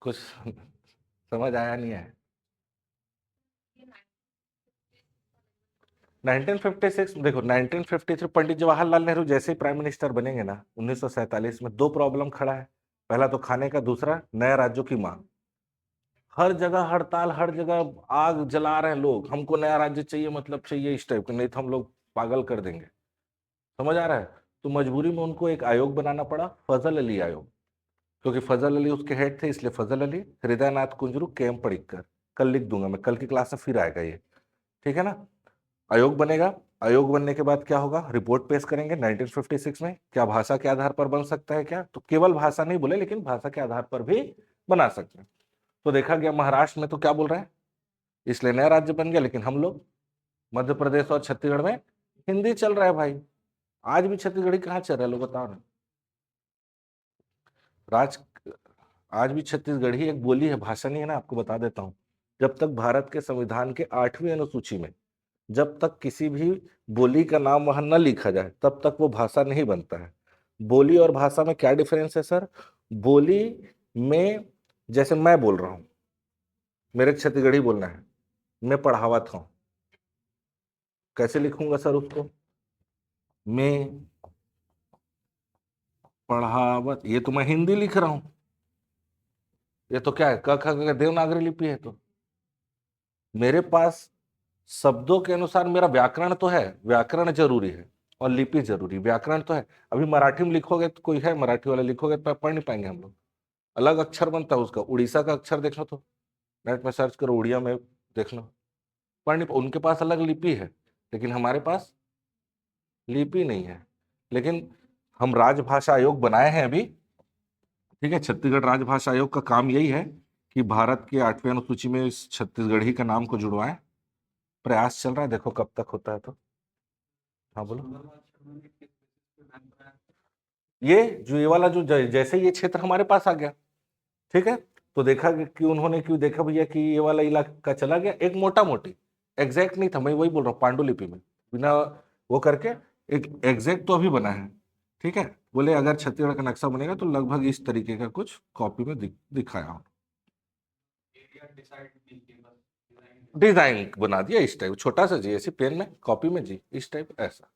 S1: कुछ समझ आया नहीं है? 1956 देखो, 1953 पंडित जवाहरलाल नेहरू जैसे ही प्राइम मिनिस्टर बनेंगे ना 1947 में, 2 प्रॉब्लम खड़ा है। पहला तो खाने का, दूसरा नया राज्यों की मांग। हर जगह हड़ताल, हर जगह आग जला रहे हैं लोग, हमको नया राज्य चाहिए, मतलब चाहिए इस टाइप का, नहीं तो हम लोग पागल कर देंगे। समझ आ रहा है? तो मजबूरी में उनको एक आयोग बनाना पड़ा, फजल अली आयोग, क्योंकि फजल अली उसके हेड थे, इसलिए फजल अली, हृदयनाथ कुंजरू, के एम पडिक्कर। कल लिख दूंगा मैं, कल की क्लास में फिर आएगा ये, ठीक है ना। आयोग बनेगा, आयोग बनने के बाद क्या होगा, रिपोर्ट पेश करेंगे 1956 में, क्या भाषा के आधार पर बन सकता है क्या, तो केवल भाषा नहीं बोले, लेकिन भाषा के आधार पर भी बना सकते हैं। तो देखा गया महाराष्ट्र में तो क्या बोल रहे हैं, इसलिए नया राज्य बन गया, लेकिन हम लोग मध्य प्रदेश और छत्तीसगढ़ में हिंदी चल रहा है भाई। आज भी छत्तीसगढ़ी कहाँ चल रहा है, लोग बताओ ना। राज आज भी छत्तीसगढ़ी एक बोली है, भाषा नहीं है ना, आपको बता देता हूँ। जब तक भारत के संविधान के 8वीं अनुसूची में जब तक किसी भी बोली का नाम वहां न लिखा जाए, तब तक वो भाषा नहीं बनता है। बोली और भाषा में क्या डिफरेंस है सर? बोली में जैसे मैं बोल रहा हूं, मेरे छत्तीसगढ़ी बोलना है, मैं पढ़ावत हूं, कैसे लिखूंगा सर उसको? मैं पढ़ावत, ये तो मैं हिंदी लिख रहा हूं, ये तो क्या है, क ख ग देवनागरी लिपि है। तो मेरे पास शब्दों के अनुसार मेरा व्याकरण तो है, व्याकरण जरूरी है और लिपि जरूरी, व्याकरण तो है। अभी मराठी में लिखोगे तो कोई है मराठी वाला लिखोगे तो पढ़ नहीं पाएंगे हम लोग, अलग अक्षर बनता है उसका। उड़ीसा का अक्षर देखना, तो नेट में सर्च करो, उड़िया में देखना, पढ़ नहीं, उनके पास अलग लिपि है, लेकिन हमारे पास लिपि नहीं है। लेकिन हम राजभाषा आयोग बनाए हैं अभी, ठीक है। छत्तीसगढ़ राजभाषा आयोग का काम यही है कि भारत के 8वीं अनुसूची में इस छत्तीसगढ़ी का नाम को जुड़वाएं। प्रयास चल रहा है, देखो कब तक होता है। तो हाँ बोलो। ये वाला जो जैसे ये क्षेत्र हमारे पास आ गया, ठीक है, तो देखा कि उन्होंने क्यों देखा भैया कि ये वाला इलाका चला गया, एक मोटा मोटी, एग्जैक्ट नहीं था, मैं वही बोल रहा हूँ, पांडुलिपि में बिना वो करके एक एग्जैक्ट तो अभी बना है, ठीक है। बोले अगर छत्तीसगढ़ का नक्शा बनेगा तो लगभग इस तरीके का कुछ कॉपी में दिखाया हूँ। डिजाइन बना दिया इस टाइप, छोटा सा जी, ऐसी पेन में कॉपी में जी, इस टाइप ऐसा,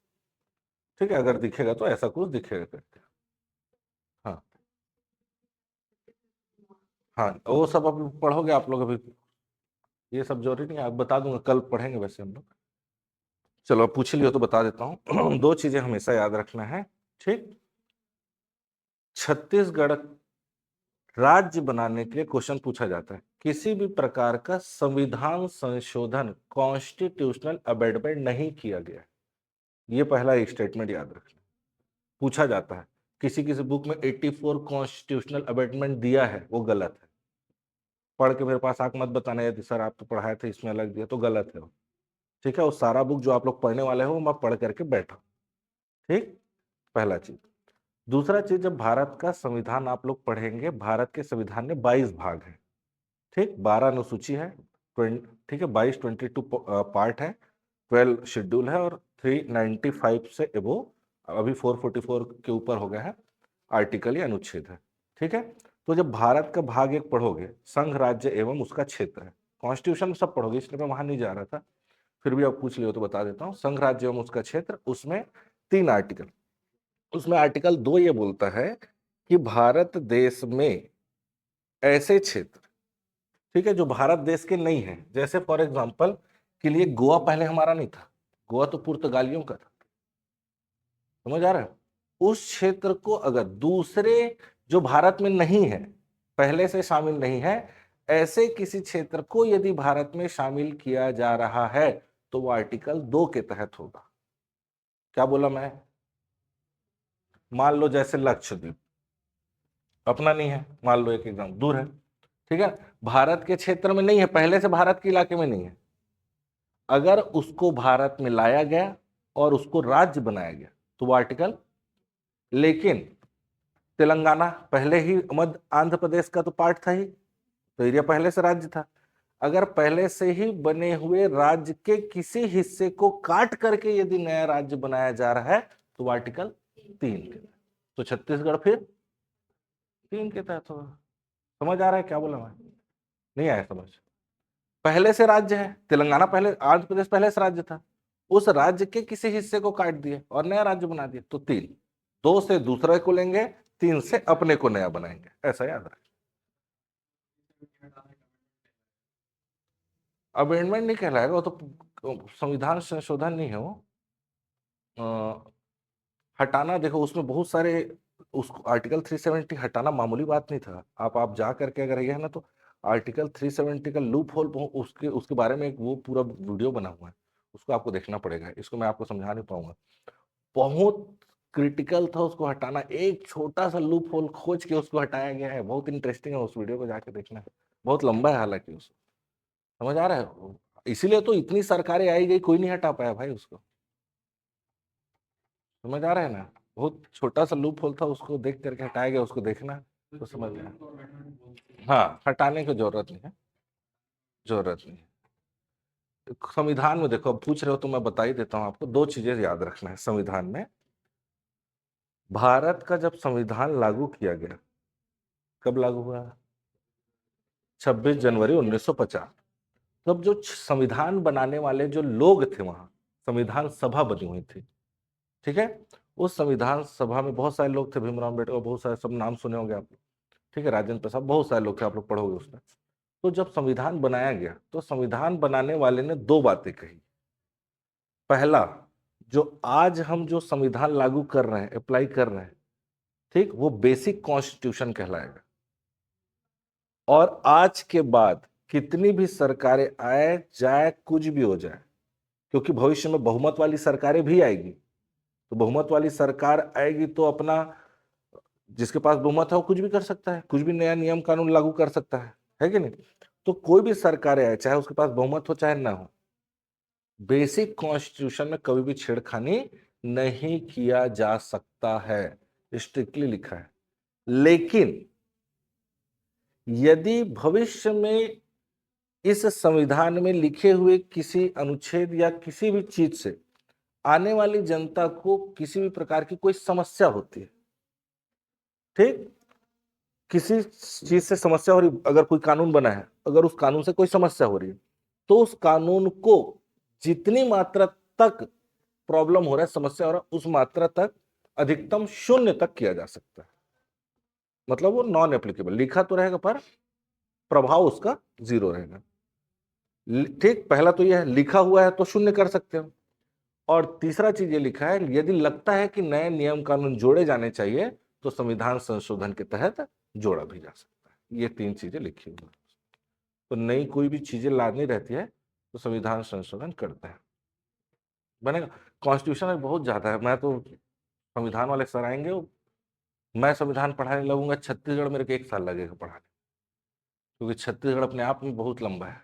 S1: ठीक है। अगर दिखेगा तो ऐसा कुछ दिखेगा करके, हाँ हाँ, वो सब अभी पढ़ोगे आप लोग, अभी ये सब जरूरी नहीं है, आप बता दूंगा, कल पढ़ेंगे वैसे हम लोग। चलो अब पूछ लियो तो बता देता हूँ। दो चीजें हमेशा याद रखना है, ठीक। छत्तीसगढ़ राज्य बनाने के लिए क्वेश्चन पूछा जाता है, किसी भी प्रकार का संविधान संशोधन, कॉन्स्टिट्यूशनल अमेंडमेंट नहीं किया गया। ये पहला एक स्टेटमेंट याद रखना, पूछा जाता है। किसी किसी बुक में 84 कॉन्स्टिट्यूशनल अमेंडमेंट दिया है, वो गलत है। पढ़ के मेरे पास आंख मत बताना यदि सर आप तो पढ़ाए थे इसमें अलग दिया, तो गलत है वो, ठीक है। वो सारा बुक जो आप लोग पढ़ने वाले हो मैं पढ़ करके बैठा, ठीक, पहला चीज। दूसरा चीज, जब भारत का संविधान आप लोग पढ़ेंगे, भारत के संविधान में 22 भाग है, ठीक, 12 अनुसूची है, ठीक है, 22 पार्ट है, 12 शेड्यूल है, और 395 से एबो अभी 444 के ऊपर हो गया है आर्टिकल या अनुच्छेद है, ठीक है। तो जब भारत का भाग एक पढ़ोगे, संघ राज्य एवं उसका क्षेत्र है, कॉन्स्टिट्यूशन सब पढ़ोगे, इसलिए मैं वहां नहीं जा रहा था, फिर भी आप पूछ लियो तो बता देता हूँ। संघ राज्य एवं उसका क्षेत्र, उसमें 3 आर्टिकल, उसमें आर्टिकल 2 ये बोलता है कि भारत देश में ऐसे क्षेत्र, ठीक है, जो भारत देश के नहीं है, जैसे फॉर एग्जांपल के लिए गोवा पहले हमारा नहीं था, गोवा तो पुर्तगालियों का था, समझ आ रहा है। उस क्षेत्र को अगर दूसरे जो भारत में नहीं है, पहले से शामिल नहीं है, ऐसे किसी क्षेत्र को यदि भारत में शामिल किया जा रहा है, तो वो आर्टिकल 2 के तहत होगा। क्या बोला मैं? मान लो जैसे लक्षद्वीप अपना नहीं है, मान लो एक एग्जाम दूर है, ठीक है, भारत के क्षेत्र में नहीं है, पहले से भारत के इलाके में नहीं है, अगर उसको भारत में लाया गया और उसको राज्य बनाया गया तो वो आर्टिकल, लेकिन तेलंगाना पहले ही मध्य आंध्र प्रदेश का तो पार्ट था ही, तो एरिया पहले से राज्य था। अगर पहले से ही बने हुए राज्य के किसी हिस्से को काट करके यदि नया राज्य बनाया जा रहा है तो आर्टिकल 3 के तहत, तो छत्तीसगढ़ फिर 3 के तहत होगा। समझ आ रहा है क्या बोला मैं? नहीं आया समझ? पहले से राज्य है, तेलंगाना पहले, आंध्र प्रदेश पहले से राज्य था, उस राज्य के किसी हिस्से को काट दिए और नया राज्य बना दिया, तो 3, 2 से दूसरे को लेंगे, 3 से अपने को नया बनाएंगे, ऐसा याद रखें। अमेंडमेंट नहीं कहलाएगा, वो तो संविधान संशोधन नहीं है वो, हटाना, देखो उसमें बहुत सारे, उसको आर्टिकल 370 हटाना मामूली बात नहीं था। आप जा करके अगर ये है ना, तो आर्टिकल 370 का लूप होल, उसके उसके बारे में एक वो पूरा वीडियो बना हुआ है, उसको आपको देखना पड़ेगा, इसको मैं आपको समझा नहीं पाऊंगा। बहुत क्रिटिकल था उसको हटाना, एक छोटा सा लूप होल खोज के उसको हटाया गया है। बहुत इंटरेस्टिंग है, उस वीडियो को जाके देखना है, बहुत लंबा है हालांकि उसको, समझ आ रहा है? इसीलिए तो इतनी सरकारें आई गई, कोई नहीं हटा पाया भाई उसको, समझ आ रहा है ना? बहुत छोटा सा लूप होल था, उसको देख करके हटाया गया, उसको देखना तो समझ में। हाँ, हटाने की जरूरत नहीं है, जरूरत नहीं है। संविधान में देखो, अब पूछ रहे हो तो मैं बता ही देता हूं आपको, दो चीजें याद रखना है संविधान में। भारत का जब संविधान लागू किया गया, कब लागू हुआ? 26 जनवरी 1950। तब जो संविधान बनाने वाले जो लोग थे, वहां संविधान सभा बनी हुई थी, ठीक है? उस संविधान सभा में बहुत सारे लोग थे, भीमराव अम्बेडकर, बहुत सारे, सब नाम सुने होंगे आप, ठीक है, राजेंद्र प्रसाद, बहुत सारे लोग थे, आप लोग पढ़ोगे उसमें। तो जब संविधान बनाया गया, तो संविधान बनाने वाले ने दो बातें कही। पहला, जो आज हम जो संविधान लागू कर रहे हैं, अप्लाई कर रहे हैं, ठीक, वो बेसिक कॉन्स्टिट्यूशन कहलाएगा। और आज के बाद कितनी भी सरकारें आए जाए, कुछ भी हो जाए, क्योंकि भविष्य में बहुमत वाली सरकारें भी आएगी, तो बहुमत वाली सरकार आएगी तो अपना, जिसके पास बहुमत है वो कुछ भी कर सकता है, कुछ भी नया नियम कानून लागू कर सकता है कि नहीं? तो कोई भी सरकारें आए, चाहे उसके पास बहुमत हो चाहे ना हो, बेसिक कॉन्स्टिट्यूशन में कभी भी छेड़खानी नहीं किया जा सकता है, स्ट्रिक्टली लिखा है। लेकिन यदि भविष्य में इस संविधान में लिखे हुए किसी अनुच्छेद या किसी भी चीज से आने वाली जनता को किसी भी प्रकार की कोई समस्या होती है, ठीक, किसी चीज से समस्या हो रही, अगर कोई कानून बना है, अगर उस कानून से कोई समस्या हो रही है, तो उस कानून को जितनी मात्रा तक प्रॉब्लम हो रहा है, समस्या हो रहा है, उस मात्रा तक अधिकतम 0 तक किया जा सकता है। मतलब वो नॉन एप्लीकेबल, लिखा तो रहेगा पर प्रभाव उसका 0 रहेगा, ठीक। पहला तो यह है, लिखा हुआ है तो 0 कर सकते हो। और तीसरा चीज ये लिखा है, यदि लगता है कि नए नियम कानून जोड़े जाने चाहिए, तो संविधान संशोधन के तहत जोड़ा भी जा सकता है। ये 3 चीजें लिखी हुई है। तो नई कोई भी चीजें लानी रहती है तो संविधान संशोधन करते हैं, बनेगा। कॉन्स्टिट्यूशन में बहुत ज्यादा है, मैं तो, संविधान वाले सर आएंगे, मैं संविधान पढ़ाने लगूंगा छत्तीसगढ़, मेरे को 1 साल लगेगा पढ़ाने, क्योंकि छत्तीसगढ़ अपने आप में बहुत लंबा है,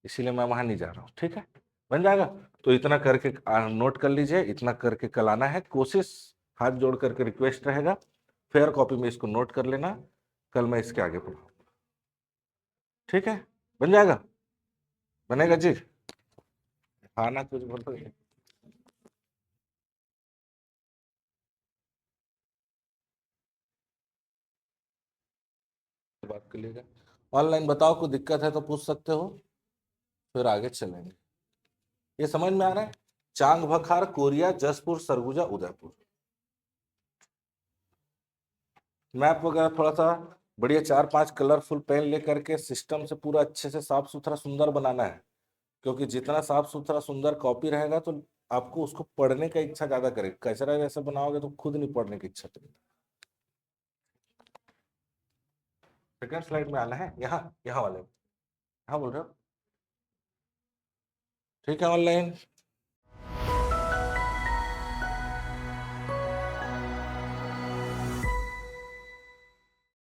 S1: इसीलिए मैं वहां नहीं जा रहा हूँ, ठीक है? बन जाएगा। तो इतना करके नोट कर लीजिए, इतना करके कल आना है, कोशिश, हाथ जोड़ करके रिक्वेस्ट रहेगा, फेयर कॉपी में इसको नोट कर लेना, कल मैं इसके आगे पढ़ाऊंगा, ठीक है? बन जाएगा, बनेगा जी? हाँ ना, कुछ बोल रहे बात कर लीजिएगा। ऑनलाइन बताओ, कोई दिक्कत है तो पूछ सकते हो, फिर आगे चलेंगे। ये समझ में आ रहा है? चांग बखार, कोरिया, जसपुर, सरगुजा, उदयपुर। मैप वगैरह थोड़ा सा बढ़िया 4-5 कलरफुल पेन लेकर के सिस्टम से पूरा अच्छे से साफ सुथरा सुंदर बनाना है, क्योंकि जितना साफ सुथरा सुंदर कॉपी रहेगा तो आपको उसको पढ़ने का इच्छा ज्यादा करेगा। कचरा जैसे बनाओगे तो खुद नहीं पढ़ने की इच्छा करेगी। सेकंड स्लाइड में आना है, यहाँ यहाँ वाले, हाँ बोल रहे हो? ठीक है, ऑनलाइन